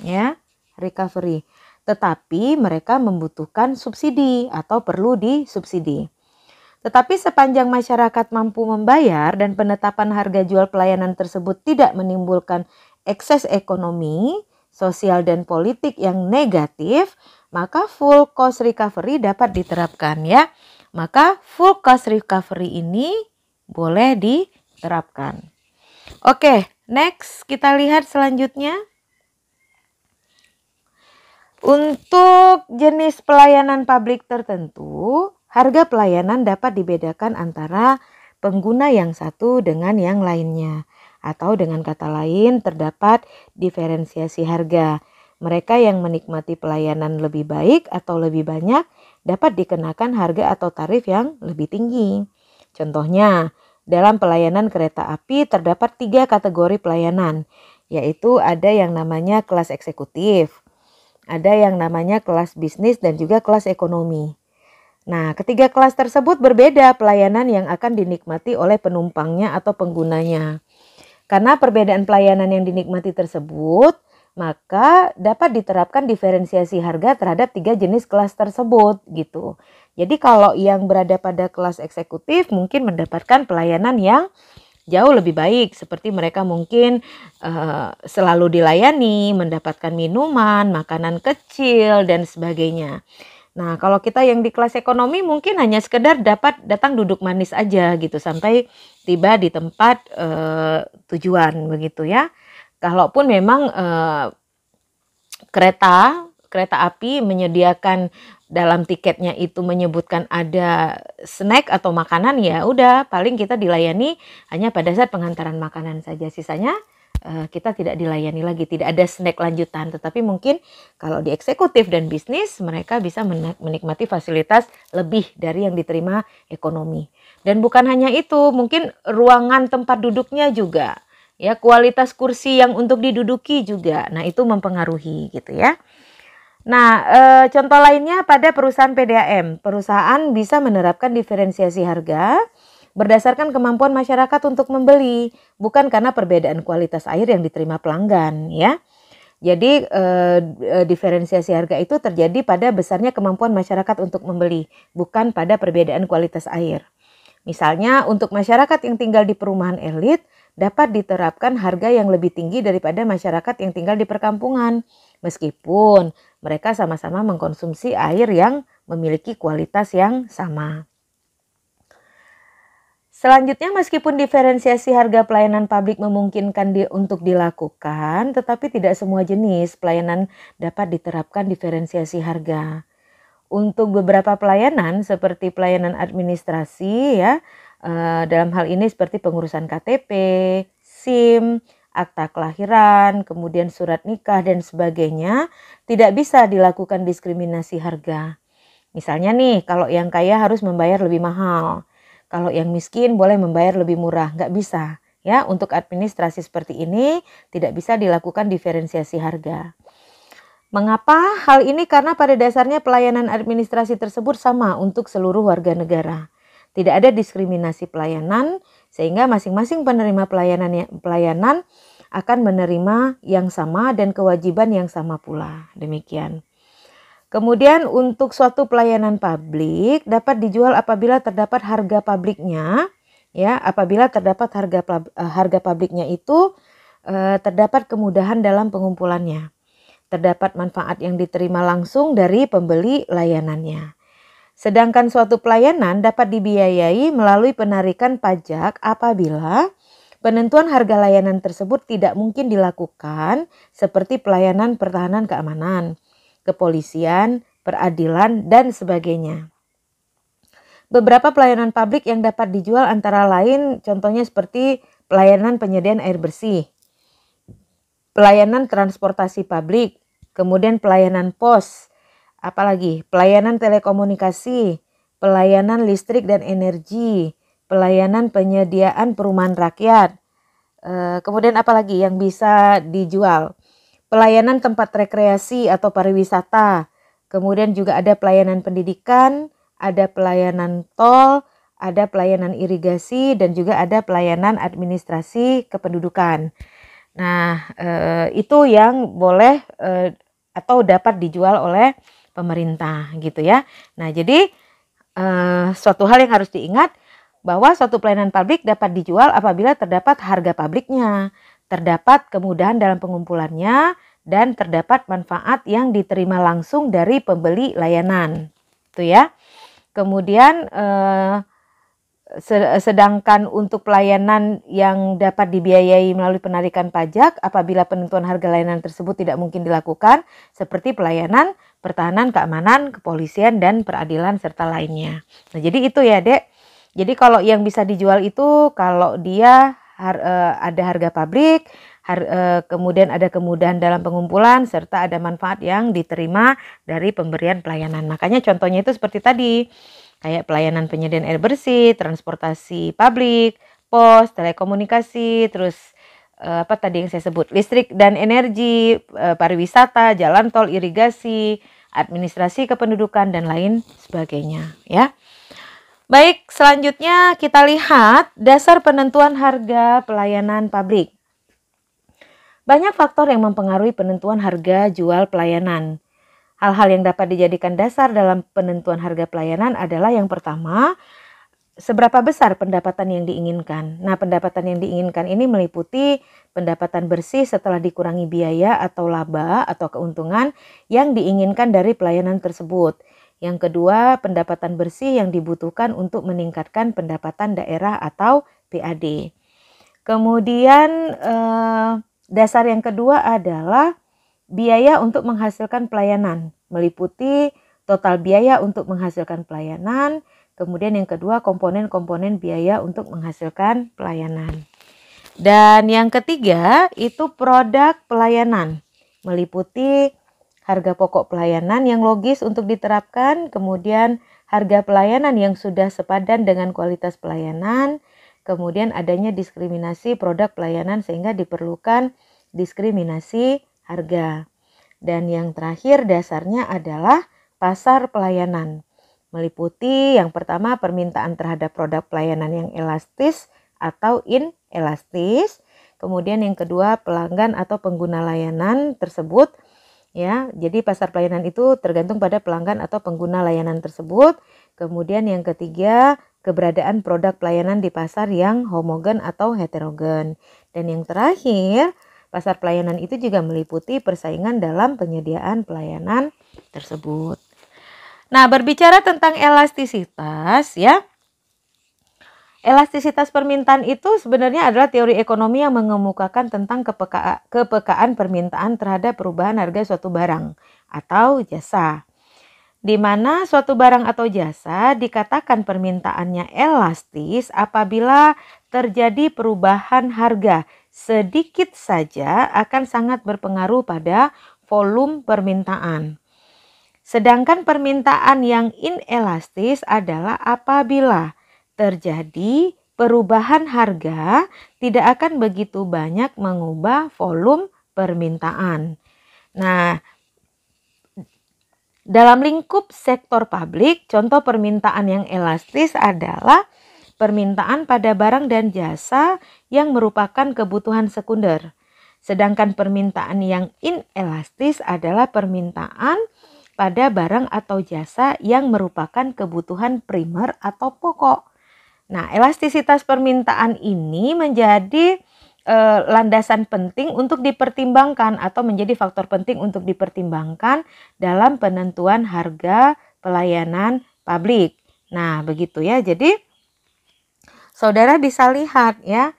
ya, recovery. Tetapi mereka membutuhkan subsidi atau perlu disubsidi. Tetapi sepanjang masyarakat mampu membayar dan penetapan harga jual pelayanan tersebut tidak menimbulkan ekses ekonomi, sosial dan politik yang negatif, maka full cost recovery dapat diterapkan, ya. Maka full cost recovery ini boleh diterapkan. Oke, next kita lihat selanjutnya. Untuk jenis pelayanan publik tertentu, harga pelayanan dapat dibedakan antara pengguna yang satu dengan yang lainnya. Atau dengan kata lain, terdapat diferensiasi harga. Mereka yang menikmati pelayanan lebih baik atau lebih banyak dapat dikenakan harga atau tarif yang lebih tinggi. Contohnya, dalam pelayanan kereta api terdapat 3 kategori pelayanan, yaitu ada yang namanya kelas eksekutif, ada yang namanya kelas bisnis dan juga kelas ekonomi. Nah, ketiga kelas tersebut berbeda pelayanan yang akan dinikmati oleh penumpangnya atau penggunanya. Karena perbedaan pelayanan yang dinikmati tersebut, maka dapat diterapkan diferensiasi harga terhadap 3 jenis kelas tersebut gitu. Jadi kalau yang berada pada kelas eksekutif mungkin mendapatkan pelayanan yang jauh lebih baik, seperti mereka mungkin selalu dilayani, mendapatkan minuman, makanan kecil dan sebagainya. Nah, kalau kita yang di kelas ekonomi mungkin hanya sekedar dapat datang duduk manis aja gitu sampai tiba di tempat tujuan begitu, ya. Kalaupun memang kereta api menyediakan dalam tiketnya itu menyebutkan ada snack atau makanan, ya udah paling kita dilayani hanya pada saat pengantaran makanan saja, sisanya kita tidak dilayani lagi, tidak ada snack lanjutan. Tetapi mungkin kalau di eksekutif dan bisnis mereka bisa menikmati fasilitas lebih dari yang diterima ekonomi. Dan bukan hanya itu, mungkin ruangan tempat duduknya juga, ya, kualitas kursi yang untuk diduduki juga. Nah, itu mempengaruhi gitu, ya. Nah, contoh lainnya pada perusahaan PDAM. Perusahaan bisa menerapkan diferensiasi harga berdasarkan kemampuan masyarakat untuk membeli, bukan karena perbedaan kualitas air yang diterima pelanggan, ya. Jadi diferensiasi harga itu terjadi pada besarnya kemampuan masyarakat untuk membeli, bukan pada perbedaan kualitas air. Misalnya untuk masyarakat yang tinggal di perumahan elit dapat diterapkan harga yang lebih tinggi daripada masyarakat yang tinggal di perkampungan, meskipun mereka sama-sama mengkonsumsi air yang memiliki kualitas yang sama. Selanjutnya, meskipun diferensiasi harga pelayanan publik memungkinkan untuk dilakukan, tetapi tidak semua jenis pelayanan dapat diterapkan diferensiasi harga. Untuk beberapa pelayanan seperti pelayanan administrasi, ya, dalam hal ini seperti pengurusan KTP, SIM, akta kelahiran, kemudian surat nikah dan sebagainya, tidak bisa dilakukan diskriminasi harga. Misalnya nih, kalau yang kaya harus membayar lebih mahal. Kalau yang miskin boleh membayar lebih murah. Nggak bisa. Ya, untuk administrasi seperti ini tidak bisa dilakukan diferensiasi harga. Mengapa? Hal ini karena pada dasarnya pelayanan administrasi tersebut sama untuk seluruh warga negara. Tidak ada diskriminasi pelayanan, sehingga masing-masing penerima pelayanan akan menerima yang sama dan kewajiban yang sama pula. Demikian. Kemudian untuk suatu pelayanan publik dapat dijual apabila terdapat harga publiknya, ya, apabila terdapat harga publiknya itu terdapat kemudahan dalam pengumpulannya, terdapat manfaat yang diterima langsung dari pembeli layanannya. Sedangkan suatu pelayanan dapat dibiayai melalui penarikan pajak apabila penentuan harga layanan tersebut tidak mungkin dilakukan seperti pelayanan pertahanan keamanan, kepolisian, peradilan, dan sebagainya. Beberapa pelayanan publik yang dapat dijual antara lain contohnya seperti pelayanan penyediaan air bersih, pelayanan transportasi publik, kemudian pelayanan pos, apalagi pelayanan telekomunikasi, pelayanan listrik dan energi, pelayanan penyediaan perumahan rakyat, kemudian apalagi yang bisa dijual? Pelayanan tempat rekreasi atau pariwisata, kemudian juga ada pelayanan pendidikan, ada pelayanan tol, ada pelayanan irigasi, dan juga ada pelayanan administrasi kependudukan. Nah, itu yang boleh atau dapat dijual oleh pemerintah gitu ya. Nah, jadi suatu hal yang harus diingat bahwa suatu pelayanan publik dapat dijual apabila terdapat harga publiknya, terdapat kemudahan dalam pengumpulannya, dan terdapat manfaat yang diterima langsung dari pembeli layanan. Itu ya. Kemudian sedangkan untuk pelayanan yang dapat dibiayai melalui penarikan pajak apabila penentuan harga layanan tersebut tidak mungkin dilakukan seperti pelayanan pertahanan, keamanan, kepolisian, dan peradilan serta lainnya. Nah, jadi itu ya, Dek. Jadi kalau yang bisa dijual itu kalau dia ada harga pabrik, kemudian ada kemudahan dalam pengumpulan, serta ada manfaat yang diterima dari pemberian pelayanan. Makanya contohnya itu seperti tadi, kayak pelayanan penyediaan air bersih, transportasi publik, pos, telekomunikasi, terus apa tadi yang saya sebut, listrik dan energi, pariwisata, jalan tol, irigasi, administrasi kependudukan, dan lain sebagainya ya. Baik, selanjutnya kita lihat dasar penentuan harga pelayanan publik. Banyak faktor yang mempengaruhi penentuan harga jual pelayanan. Hal-hal yang dapat dijadikan dasar dalam penentuan harga pelayanan adalah yang pertama, seberapa besar pendapatan yang diinginkan. Nah, pendapatan yang diinginkan ini meliputi pendapatan bersih setelah dikurangi biaya atau laba atau keuntungan yang diinginkan dari pelayanan tersebut. Yang kedua, pendapatan bersih yang dibutuhkan untuk meningkatkan pendapatan daerah atau PAD. Kemudian dasar yang kedua adalah biaya untuk menghasilkan pelayanan, meliputi total biaya untuk menghasilkan pelayanan. Kemudian yang kedua, komponen-komponen biaya untuk menghasilkan pelayanan. Dan yang ketiga itu produk pelayanan, meliputi harga pokok pelayanan yang logis untuk diterapkan, kemudian harga pelayanan yang sudah sepadan dengan kualitas pelayanan, kemudian adanya diskriminasi produk pelayanan sehingga diperlukan diskriminasi harga. Dan yang terakhir dasarnya adalah pasar pelayanan, meliputi yang pertama permintaan terhadap produk pelayanan yang elastis atau inelastis, kemudian yang kedua pelanggan atau pengguna layanan tersebut. Ya, jadi pasar pelayanan itu tergantung pada pelanggan atau pengguna layanan tersebut. Kemudian yang ketiga, keberadaan produk pelayanan di pasar yang homogen atau heterogen. Dan yang terakhir, pasar pelayanan itu juga meliputi persaingan dalam penyediaan pelayanan tersebut. Nah, berbicara tentang elastisitas ya. Elastisitas permintaan itu sebenarnya adalah teori ekonomi yang mengemukakan tentang kepekaan permintaan terhadap perubahan harga suatu barang atau jasa. Di mana suatu barang atau jasa dikatakan permintaannya elastis apabila terjadi perubahan harga sedikit saja akan sangat berpengaruh pada volume permintaan. Sedangkan permintaan yang inelastis adalah apabila terjadi perubahan harga tidak akan begitu banyak mengubah volume permintaan. Nah, dalam lingkup sektor publik, contoh permintaan yang elastis adalah permintaan pada barang dan jasa yang merupakan kebutuhan sekunder. Sedangkan permintaan yang inelastis adalah permintaan pada barang atau jasa yang merupakan kebutuhan primer atau pokok. Nah, elastisitas permintaan ini menjadi landasan penting untuk dipertimbangkan atau menjadi faktor penting untuk dipertimbangkan dalam penentuan harga pelayanan publik. Nah, begitu ya. Jadi saudara bisa lihat ya,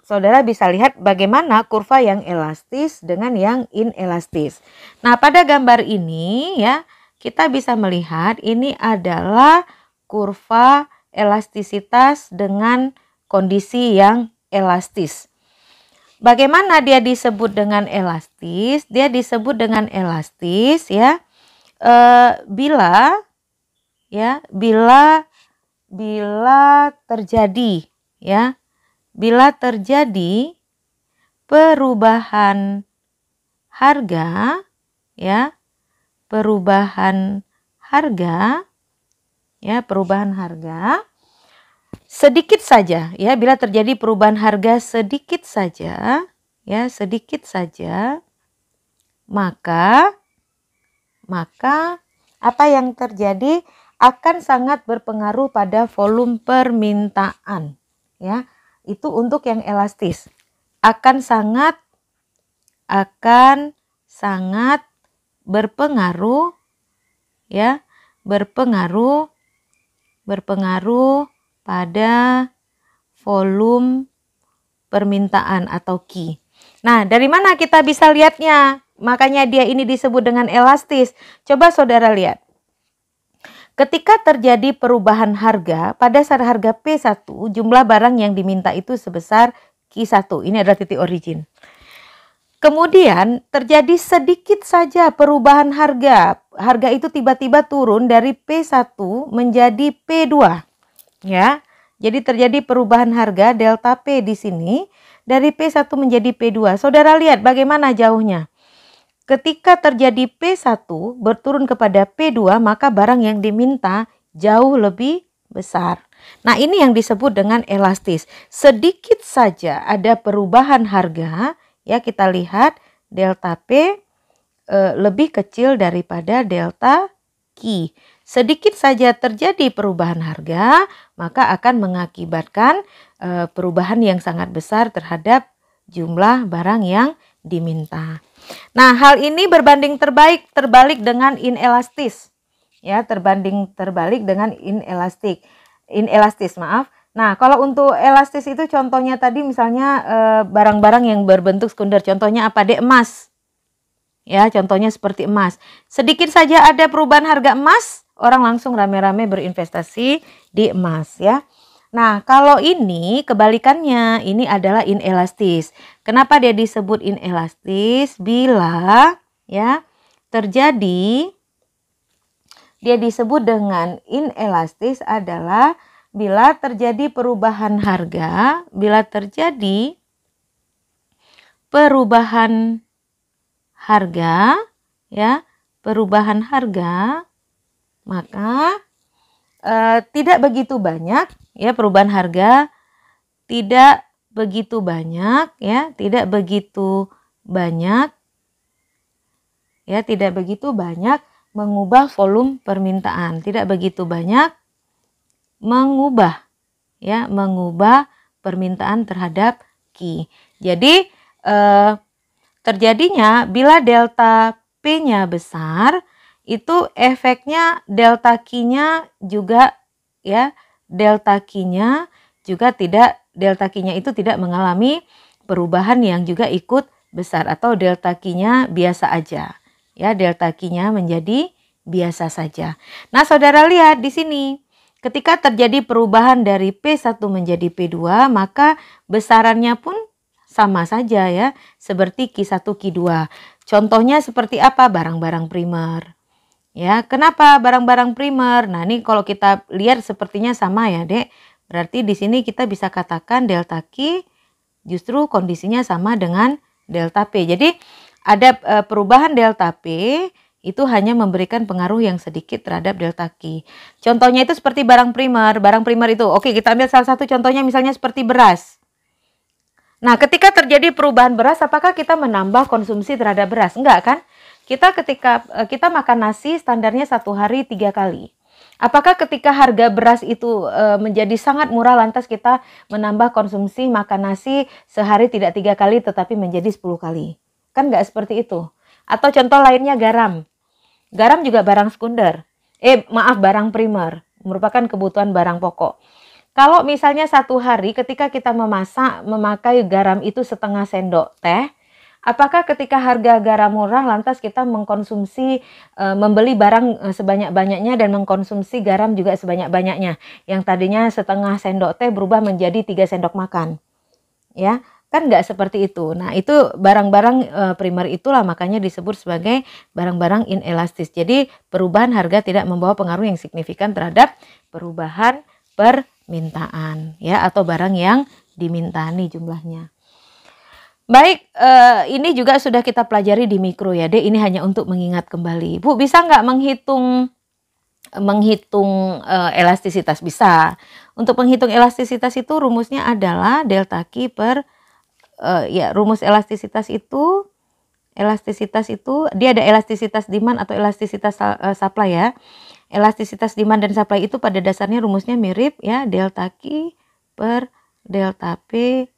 saudara bisa lihat bagaimana kurva yang elastis dengan yang inelastis. Nah, pada gambar ini ya, kita bisa melihat ini adalah kurva elastisitas dengan kondisi yang elastis. Bagaimana dia disebut dengan elastis? Dia disebut dengan elastis ya, bila terjadi ya, bila terjadi perubahan harga ya, perubahan harga sedikit saja ya, bila terjadi perubahan harga sedikit saja ya, sedikit saja, maka apa yang terjadi akan sangat berpengaruh pada volume permintaan ya. Itu untuk yang elastis. Akan sangat berpengaruh ya, berpengaruh pada volume permintaan atau Q. Nah, dari mana kita bisa lihatnya? Makanya dia ini disebut dengan elastis. Coba saudara lihat. Ketika terjadi perubahan harga, pada saat harga P1, jumlah barang yang diminta itu sebesar Q1. Ini adalah titik origin. Kemudian terjadi sedikit saja perubahan harga. Harga itu tiba-tiba turun dari P1 menjadi P2. Ya, jadi terjadi perubahan harga delta P di sini dari P1 menjadi P2. Saudara lihat bagaimana jauhnya. Ketika terjadi P1 berturun kepada P2, maka barang yang diminta jauh lebih besar. Nah, ini yang disebut dengan elastis. Sedikit saja ada perubahan harga, ya kita lihat delta P lebih kecil daripada delta Q. Sedikit saja terjadi perubahan harga, maka akan mengakibatkan perubahan yang sangat besar terhadap jumlah barang yang diminta. Nah, hal ini berbanding terbalik dengan inelastis. Ya, terbalik dengan inelastis, maaf. Nah, kalau untuk elastis itu contohnya tadi misalnya barang-barang yang berbentuk sekunder. Contohnya apa? Emas. Ya, contohnya seperti emas. Sedikit saja ada perubahan harga emas, orang langsung rame-rame berinvestasi di emas ya. Nah, kalau ini kebalikannya, ini adalah inelastis. Kenapa dia disebut inelastis? Bila ya terjadi, dia disebut dengan inelastis adalah bila terjadi perubahan harga, bila terjadi perubahan harga ya, perubahan harga, maka tidak begitu banyak ya, perubahan harga tidak begitu banyak ya, tidak begitu banyak ya, tidak begitu banyak mengubah volume permintaan, tidak begitu banyak mengubah ya, mengubah permintaan terhadap Q. Jadi terjadinya bila delta P-nya besar, itu efeknya delta Q-nya juga ya, delta Q-nya itu tidak mengalami perubahan yang juga ikut besar, atau delta Q-nya biasa aja. Ya, delta Q-nya menjadi biasa saja. Nah, saudara lihat di sini. Ketika terjadi perubahan dari P1 menjadi P2, maka besarannya pun sama saja ya, seperti Q1, Q2. Contohnya seperti apa? Barang-barang primer. Ya, kenapa barang-barang primer? Nah, ini kalau kita lihat sepertinya sama ya, Dek. Berarti di sini kita bisa katakan delta Q justru kondisinya sama dengan delta P. Jadi ada perubahan delta P itu hanya memberikan pengaruh yang sedikit terhadap delta Q. Contohnya itu seperti barang primer. Barang primer itu, oke, kita ambil salah satu contohnya misalnya seperti beras. Nah, ketika terjadi perubahan beras, apakah kita menambah konsumsi terhadap beras? Enggak kan? Ketika kita makan nasi standarnya 1 hari 3 kali. Apakah ketika harga beras itu menjadi sangat murah lantas kita menambah konsumsi makan nasi sehari tidak 3 kali tetapi menjadi 10 kali? Kan nggak seperti itu. Atau contoh lainnya garam. Garam juga barang sekunder. Barang primer. Merupakan kebutuhan barang pokok. Kalau misalnya 1 hari ketika kita memasak memakai garam itu setengah sendok teh, apakah ketika harga garam murah lantas kita mengkonsumsi membeli barang sebanyak-banyaknya dan mengkonsumsi garam juga sebanyak-banyaknya? Yang tadinya setengah sendok teh berubah menjadi 3 sendok makan. Ya, kan nggak seperti itu. Nah, itu barang-barang primer itulah makanya disebut sebagai barang-barang inelastis. Jadi, perubahan harga tidak membawa pengaruh yang signifikan terhadap perubahan permintaan ya atau barang yang dimintani jumlahnya. Baik, ini juga sudah kita pelajari di mikro ya, Dek. Ini hanya untuk mengingat kembali. Bu, bisa nggak menghitung elastisitas? Bisa. Untuk menghitung elastisitas itu rumusnya adalah delta Q per rumus elastisitas itu dia ada elastisitas demand atau elastisitas supply ya. Elastisitas demand dan supply itu pada dasarnya rumusnya mirip ya, delta Q per delta P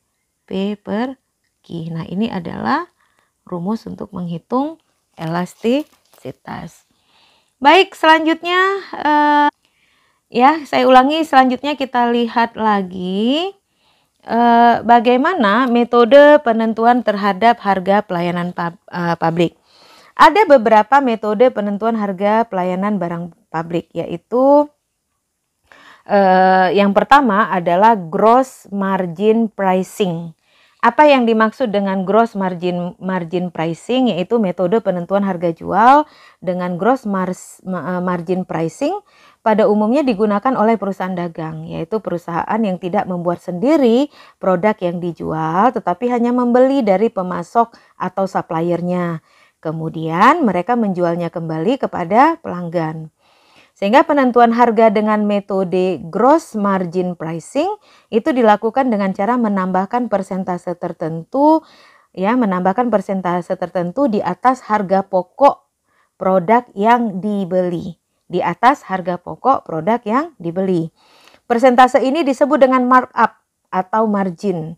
per Q. Nah, ini adalah rumus untuk menghitung elastisitas. Baik, selanjutnya saya ulangi, selanjutnya kita lihat lagi bagaimana metode penentuan terhadap harga pelayanan publik. Ada beberapa metode penentuan harga pelayanan barang publik, yaitu yang pertama adalah gross margin pricing. Apa yang dimaksud dengan gross margin pricing? Yaitu metode penentuan harga jual dengan gross margin pricing pada umumnya digunakan oleh perusahaan dagang, yaitu perusahaan yang tidak membuat sendiri produk yang dijual tetapi hanya membeli dari pemasok atau suppliernya. Kemudian mereka menjualnya kembali kepada pelanggan. Sehingga penentuan harga dengan metode gross margin pricing itu dilakukan dengan cara menambahkan persentase tertentu di atas harga pokok produk yang dibeli. Persentase ini disebut dengan markup atau margin.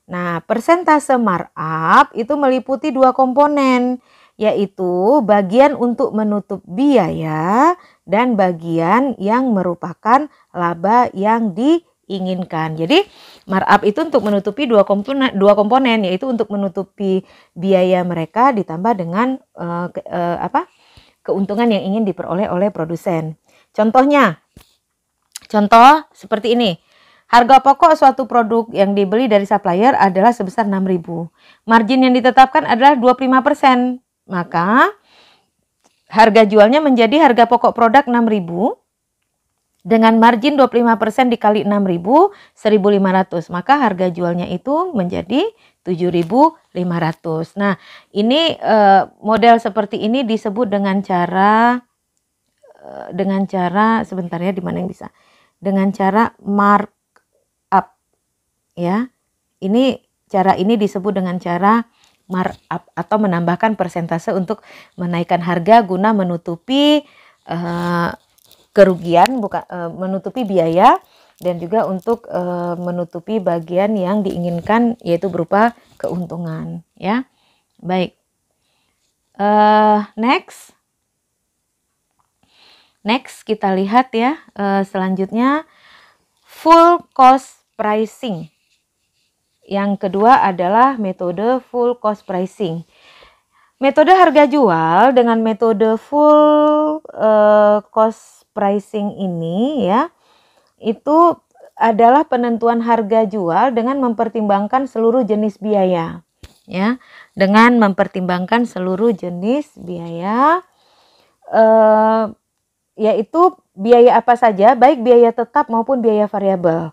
Nah, persentase markup itu meliputi 2 komponen, yaitu bagian untuk menutup biaya dan bagian yang merupakan laba yang diinginkan. Jadi markup itu untuk menutupi dua komponen, yaitu untuk menutupi biaya mereka ditambah dengan keuntungan yang ingin diperoleh oleh produsen. Contoh seperti ini. Harga pokok suatu produk yang dibeli dari supplier adalah sebesar 6.000. Margin yang ditetapkan adalah 25%. Maka harga jualnya menjadi harga pokok produk 6.000 dengan margin 25% dikali 6.000, 1.500. Maka harga jualnya itu menjadi 7.500. Nah, ini model seperti ini disebut dengan cara sebentar ya, di mana yang bisa? Dengan cara markup ya. Cara ini disebut dengan cara markup atau menambahkan persentase untuk menaikkan harga guna menutupi kerugian, menutupi biaya dan juga untuk menutupi bagian yang diinginkan, yaitu berupa keuntungan ya. Baik, next kita lihat ya, selanjutnya full cost pricing. Yang kedua adalah metode full cost pricing. Metode harga jual dengan metode full cost pricing ini ya, itu adalah penentuan harga jual dengan mempertimbangkan seluruh jenis biaya ya, dengan mempertimbangkan seluruh jenis biaya yaitu biaya apa saja, baik biaya tetap maupun biaya variabel.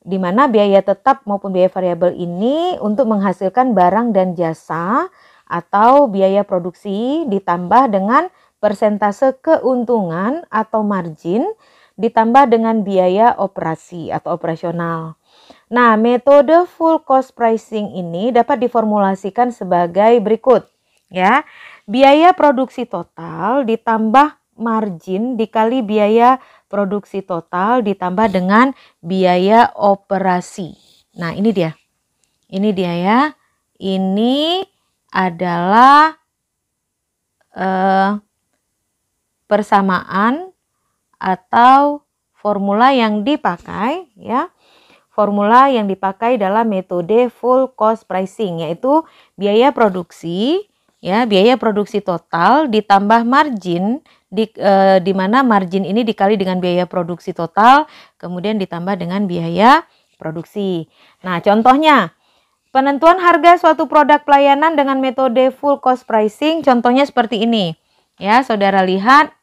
Di mana biaya tetap maupun biaya variabel ini untuk menghasilkan barang dan jasa atau biaya produksi ditambah dengan persentase keuntungan atau margin ditambah dengan biaya operasi atau operasional. Nah, metode full cost pricing ini dapat diformulasikan sebagai berikut, ya. Biaya produksi total ditambah margin dikali biaya produksi total ditambah dengan biaya operasi. Nah, ini dia. Ini dia ya. Ini adalah persamaan atau formula yang dipakai ya. Formula yang dipakai dalam metode full cost pricing, yaitu biaya produksi ya, biaya produksi total ditambah margin di mana margin ini dikali dengan biaya produksi total kemudian ditambah dengan biaya produksi. Nah, contohnya penentuan harga suatu produk pelayanan dengan metode full cost pricing contohnya seperti ini. Ya, Saudara lihat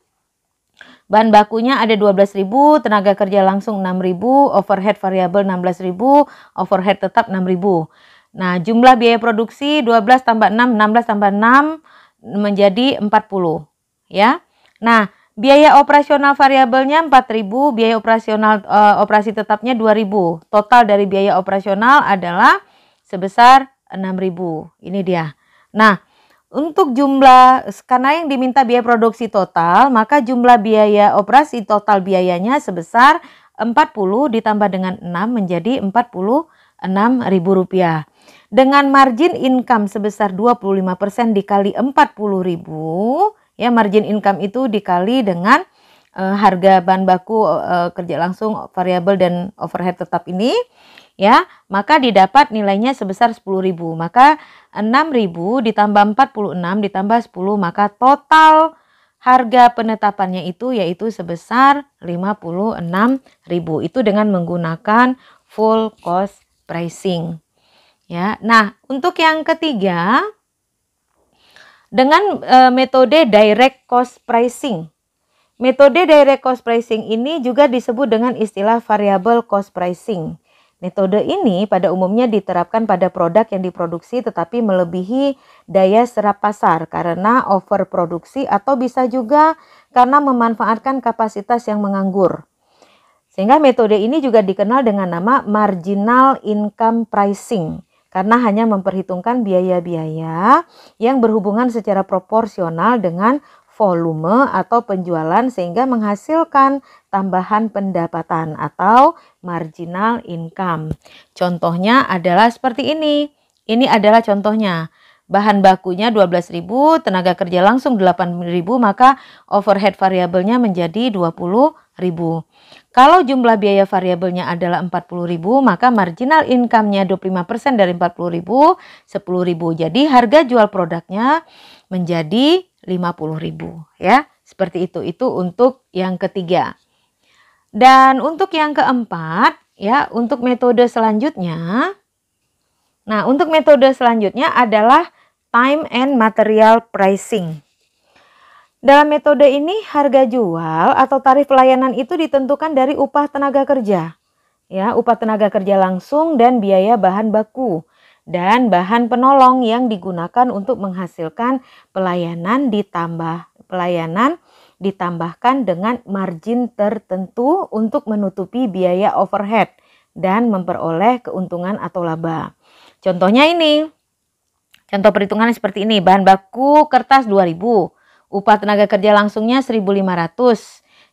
bahan bakunya ada 12.000, tenaga kerja langsung 6.000, overhead variabel 16.000, overhead tetap 6.000. Nah, jumlah biaya produksi 12 tambah 6, 16 tambah 6 menjadi 40. Ya. Nah, biaya operasional variabelnya 4.000, biaya operasional operasi tetapnya 2.000. Total dari biaya operasional adalah sebesar 6.000. Ini dia. Nah, untuk jumlah, karena yang diminta biaya produksi total, maka jumlah biaya operasi total biayanya sebesar 40 ditambah dengan 6 menjadi Rp46.000. Dengan margin income sebesar 25% dikali 40.000, ya margin income itu dikali dengan harga bahan baku kerja langsung variabel dan overhead tetap ini, ya, maka didapat nilainya sebesar 10.000. Maka 6.000 ditambah 46 ditambah 10, maka total harga penetapannya itu yaitu sebesar 56.000. Itu dengan menggunakan full cost pricing. Ya. Nah, untuk yang ketiga dengan metode direct cost pricing. Metode direct cost pricing ini juga disebut dengan istilah variable cost pricing. Metode ini pada umumnya diterapkan pada produk yang diproduksi tetapi melebihi daya serap pasar karena overproduksi atau bisa juga karena memanfaatkan kapasitas yang menganggur. Sehingga metode ini juga dikenal dengan nama marginal income pricing karena hanya memperhitungkan biaya-biaya yang berhubungan secara proporsional dengan volume atau penjualan sehingga menghasilkan tambahan pendapatan atau marginal income. Contohnya adalah seperti ini. Ini adalah contohnya. Bahan bakunya 12.000, tenaga kerja langsung 8.000, maka overhead variabelnya menjadi 20.000. Kalau jumlah biaya variabelnya adalah 40.000, maka marginal income-nya 25% dari 40.000, 10.000. Jadi harga jual produknya menjadi 50.000 ya. Seperti itu. Itu untuk yang ketiga. Dan untuk yang keempat ya, untuk metode selanjutnya. Nah, untuk metode selanjutnya adalah time and material pricing. Dalam metode ini harga jual atau tarif pelayanan itu ditentukan dari upah tenaga kerja. Ya, upah tenaga kerja langsung dan biaya bahan baku dan bahan penolong yang digunakan untuk menghasilkan pelayanan ditambahkan dengan margin tertentu untuk menutupi biaya overhead dan memperoleh keuntungan atau laba. Contohnya ini. Contoh perhitungannya seperti ini. Bahan baku kertas 2.000, upah tenaga kerja langsungnya 1.500,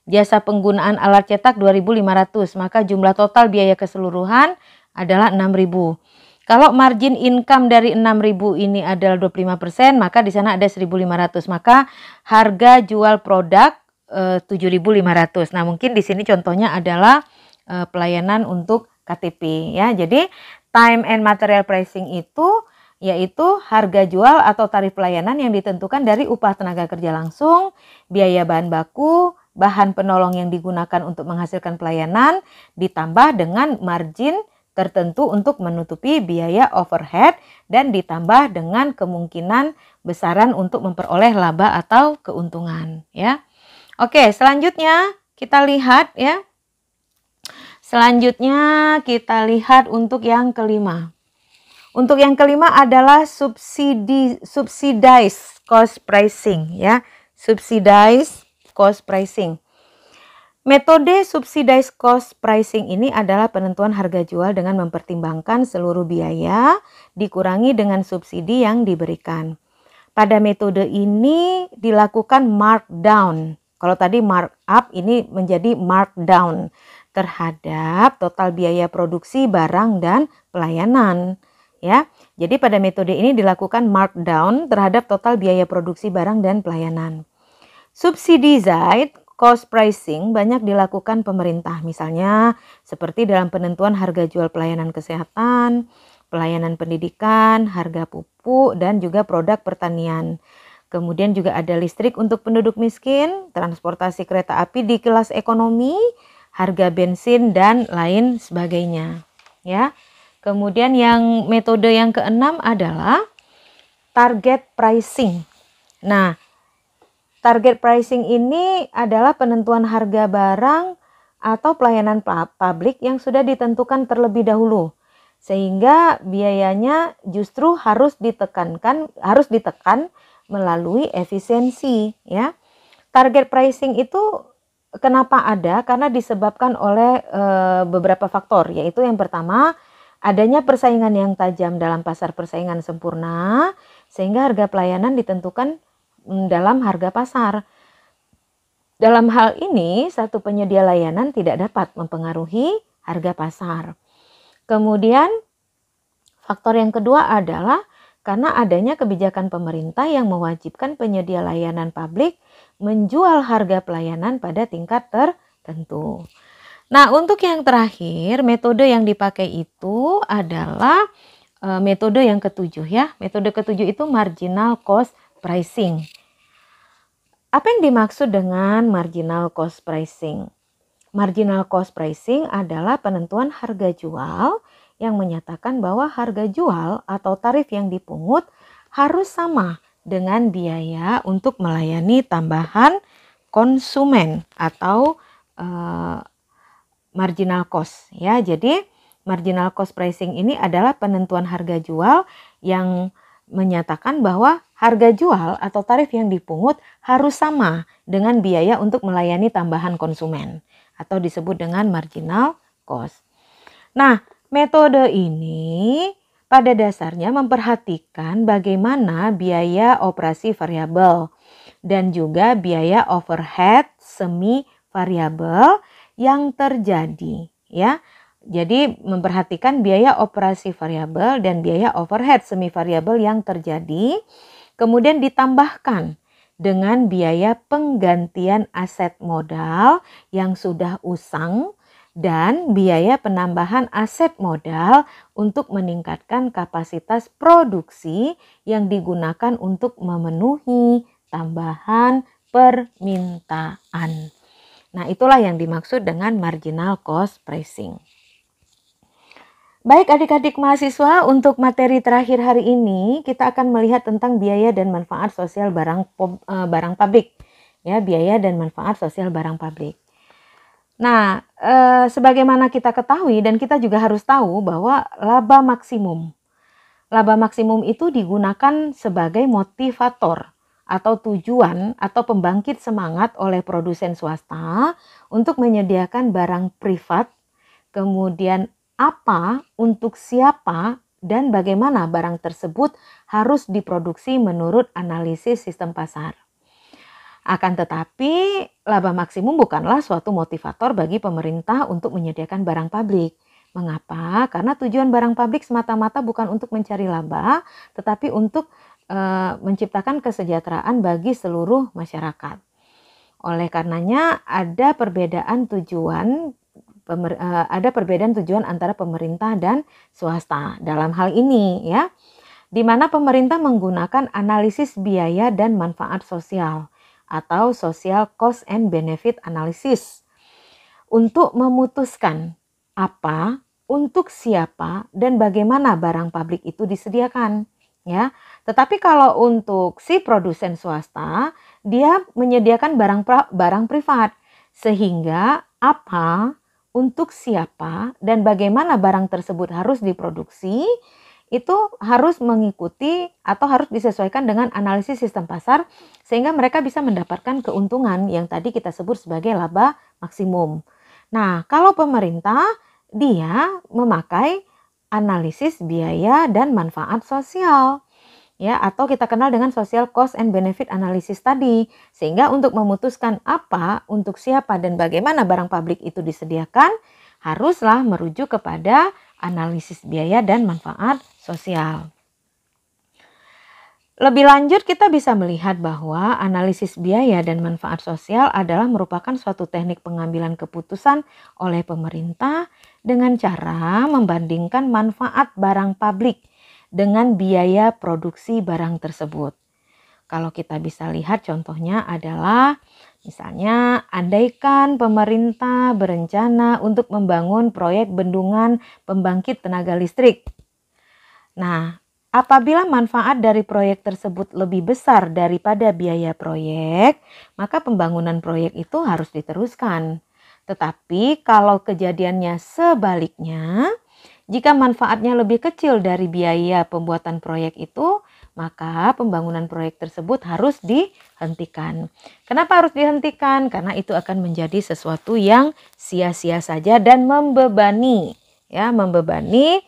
jasa penggunaan alat cetak 2.500, maka jumlah total biaya keseluruhan adalah 6.000. Kalau margin income dari 6.000 ini adalah 25%, maka di sana ada 1.500. Maka harga jual produk 7.500. Nah, mungkin di sini contohnya adalah pelayanan untuk KTP ya. Jadi time and material pricing itu yaitu harga jual atau tarif pelayanan yang ditentukan dari upah tenaga kerja langsung, biaya bahan baku, bahan penolong yang digunakan untuk menghasilkan pelayanan ditambah dengan margin tertentu untuk menutupi biaya overhead dan ditambah dengan kemungkinan besaran untuk memperoleh laba atau keuntungan, ya. Oke, selanjutnya kita lihat ya. Selanjutnya kita lihat untuk yang kelima. Untuk yang kelima adalah subsidized cost pricing, ya. Subsidized cost pricing. Metode subsidized cost pricing ini adalah penentuan harga jual dengan mempertimbangkan seluruh biaya dikurangi dengan subsidi yang diberikan. Pada metode ini dilakukan markdown. Kalau tadi markup, ini menjadi markdown terhadap total biaya produksi barang dan pelayanan, ya. Jadi pada metode ini dilakukan markdown terhadap total biaya produksi barang dan pelayanan. Subsidized cost pricing banyak dilakukan pemerintah, misalnya seperti dalam penentuan harga jual pelayanan kesehatan, pelayanan pendidikan, harga pupuk, dan juga produk pertanian. Kemudian juga ada listrik untuk penduduk miskin, transportasi kereta api di kelas ekonomi, harga bensin, dan lain sebagainya. Ya. Kemudian yang metode yang keenam adalah target pricing. Nah, target pricing ini adalah penentuan harga barang atau pelayanan publik yang sudah ditentukan terlebih dahulu, sehingga biayanya justru harus ditekan melalui efisiensi, ya. Target pricing itu kenapa ada? Karena disebabkan oleh beberapa faktor, yaitu yang pertama, adanya persaingan yang tajam dalam pasar persaingan sempurna, sehingga harga pelayanan ditentukan dalam harga pasar. Dalam hal ini, satu penyedia layanan tidak dapat mempengaruhi harga pasar. Kemudian, faktor yang kedua adalah karena adanya kebijakan pemerintah yang mewajibkan penyedia layanan publik menjual harga pelayanan pada tingkat tertentu. Nah, untuk yang terakhir, metode yang dipakai itu adalah metode yang ketujuh, ya. Metode ketujuh itu marginal cost pricing. Apa yang dimaksud dengan marginal cost pricing? Marginal cost pricing adalah penentuan harga jual yang menyatakan bahwa harga jual atau tarif yang dipungut harus sama dengan biaya untuk melayani tambahan konsumen atau marginal cost, ya. Jadi marginal cost pricing ini adalah penentuan harga jual yang menyatakan bahwa harga jual atau tarif yang dipungut harus sama dengan biaya untuk melayani tambahan konsumen atau disebut dengan marginal cost. Nah, metode ini pada dasarnya memperhatikan bagaimana biaya operasi variabel dan juga biaya overhead semi variabel yang terjadi, ya. Jadi memperhatikan biaya operasi variabel dan biaya overhead semi variabel yang terjadi, kemudian ditambahkan dengan biaya penggantian aset modal yang sudah usang dan biaya penambahan aset modal untuk meningkatkan kapasitas produksi yang digunakan untuk memenuhi tambahan permintaan. Nah, itulah yang dimaksud dengan marginal cost pricing. Baik adik-adik mahasiswa, untuk materi terakhir hari ini kita akan melihat tentang biaya dan manfaat sosial barang publik, ya, biaya dan manfaat sosial barang publik. Nah, sebagaimana kita ketahui dan kita juga harus tahu bahwa laba maksimum itu digunakan sebagai motivator atau tujuan atau pembangkit semangat oleh produsen swasta untuk menyediakan barang privat, kemudian apa, untuk siapa, dan bagaimana barang tersebut harus diproduksi menurut analisis sistem pasar. Akan tetapi, laba maksimum bukanlah suatu motivator bagi pemerintah untuk menyediakan barang publik. Mengapa? Karena tujuan barang publik semata-mata bukan untuk mencari laba, tetapi untuk menciptakan kesejahteraan bagi seluruh masyarakat. Oleh karenanya, ada perbedaan tujuan antara pemerintah dan swasta dalam hal ini, ya, di mana pemerintah menggunakan analisis biaya dan manfaat sosial atau social cost and benefit analysis untuk memutuskan apa untuk siapa dan bagaimana barang publik itu disediakan, ya. Tetapi kalau untuk si produsen swasta, dia menyediakan barang privat, sehingga apa, untuk siapa, dan bagaimana barang tersebut harus diproduksi, itu harus mengikuti atau harus disesuaikan dengan analisis sistem pasar, sehingga mereka bisa mendapatkan keuntungan yang tadi kita sebut sebagai laba maksimum. Nah, kalau pemerintah, dia memakai analisis biaya dan manfaat sosial, ya, atau kita kenal dengan social cost and benefit analysis tadi, sehingga untuk memutuskan apa, untuk siapa, dan bagaimana barang publik itu disediakan, haruslah merujuk kepada analisis biaya dan manfaat sosial. Lebih lanjut, kita bisa melihat bahwa analisis biaya dan manfaat sosial adalah merupakan suatu teknik pengambilan keputusan oleh pemerintah dengan cara membandingkan manfaat barang publik dengan biaya produksi barang tersebut. Kalau kita bisa lihat contohnya adalah misalnya andaikan pemerintah berencana untuk membangun proyek bendungan pembangkit tenaga listrik. Nah, apabila manfaat dari proyek tersebut lebih besar daripada biaya proyek, maka pembangunan proyek itu harus diteruskan. Tetapi kalau kejadiannya sebaliknya, jika manfaatnya lebih kecil dari biaya pembuatan proyek itu, maka pembangunan proyek tersebut harus dihentikan. Kenapa harus dihentikan? Karena itu akan menjadi sesuatu yang sia-sia saja dan membebani, ya, membebani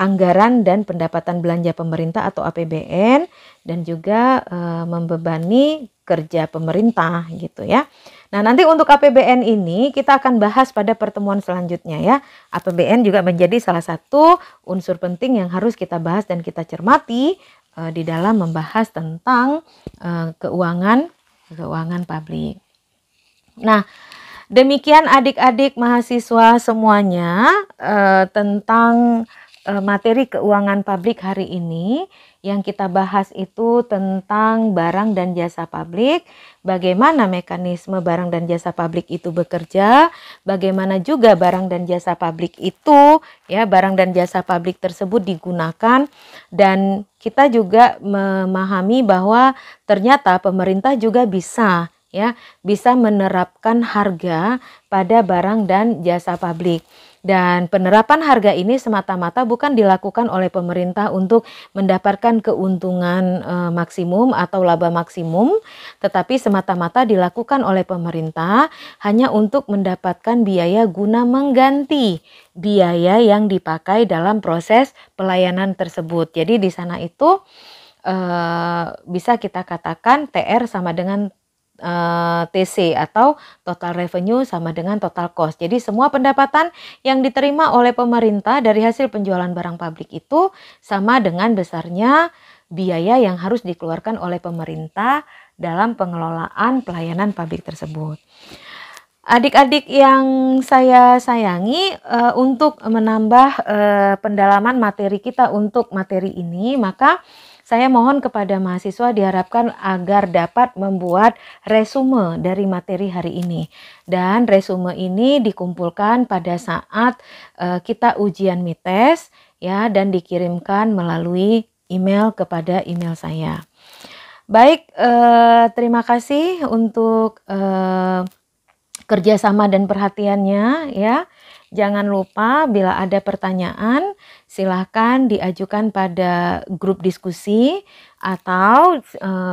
anggaran dan pendapatan belanja pemerintah atau APBN, dan juga membebani kerja pemerintah gitu ya. Nah, nanti untuk APBN ini kita akan bahas pada pertemuan selanjutnya ya. APBN juga menjadi salah satu unsur penting yang harus kita bahas dan kita cermati di dalam membahas tentang keuangan publik. Nah, demikian adik-adik mahasiswa semuanya tentang materi keuangan publik hari ini. Yang kita bahas itu tentang barang dan jasa publik, bagaimana mekanisme barang dan jasa publik itu bekerja, bagaimana juga barang dan jasa publik itu, ya, barang dan jasa publik tersebut digunakan, dan kita juga memahami bahwa ternyata pemerintah juga bisa, ya, bisa menerapkan harga pada barang dan jasa publik. Dan penerapan harga ini semata-mata bukan dilakukan oleh pemerintah untuk mendapatkan keuntungan maksimum atau laba maksimum, tetapi semata-mata dilakukan oleh pemerintah hanya untuk mendapatkan biaya guna mengganti biaya yang dipakai dalam proses pelayanan tersebut. Jadi di sana itu bisa kita katakan TR sama dengan TC atau total revenue sama dengan total cost. Jadi semua pendapatan yang diterima oleh pemerintah dari hasil penjualan barang publik itu sama dengan besarnya biaya yang harus dikeluarkan oleh pemerintah dalam pengelolaan pelayanan publik tersebut. Adik-adik yang saya sayangi, untuk menambah pendalaman materi kita untuk materi ini, maka saya mohon kepada mahasiswa diharapkan agar dapat membuat resume dari materi hari ini. Dan resume ini dikumpulkan pada saat kita ujian midtest, ya, dan dikirimkan melalui email kepada email saya. Baik, terima kasih untuk kerjasama dan perhatiannya, ya. Jangan lupa bila ada pertanyaan silahkan diajukan pada grup diskusi, atau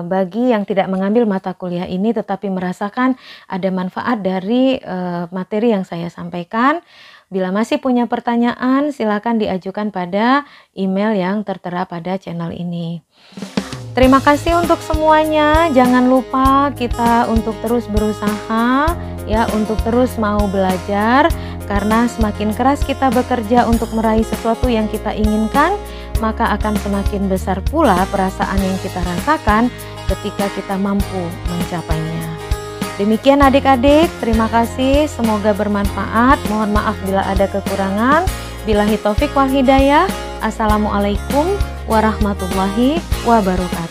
bagi yang tidak mengambil mata kuliah ini tetapi merasakan ada manfaat dari materi yang saya sampaikan, bila masih punya pertanyaan silahkan diajukan pada email yang tertera pada channel ini. Terima kasih untuk semuanya. Jangan lupa kita untuk terus berusaha, ya, untuk terus mau belajar, karena semakin keras kita bekerja untuk meraih sesuatu yang kita inginkan, maka akan semakin besar pula perasaan yang kita rasakan ketika kita mampu mencapainya. Demikian adik-adik, terima kasih, semoga bermanfaat. Mohon maaf bila ada kekurangan. Billahi taufik wal hidayah. Assalamualaikum warahmatullahi wabarakatuh.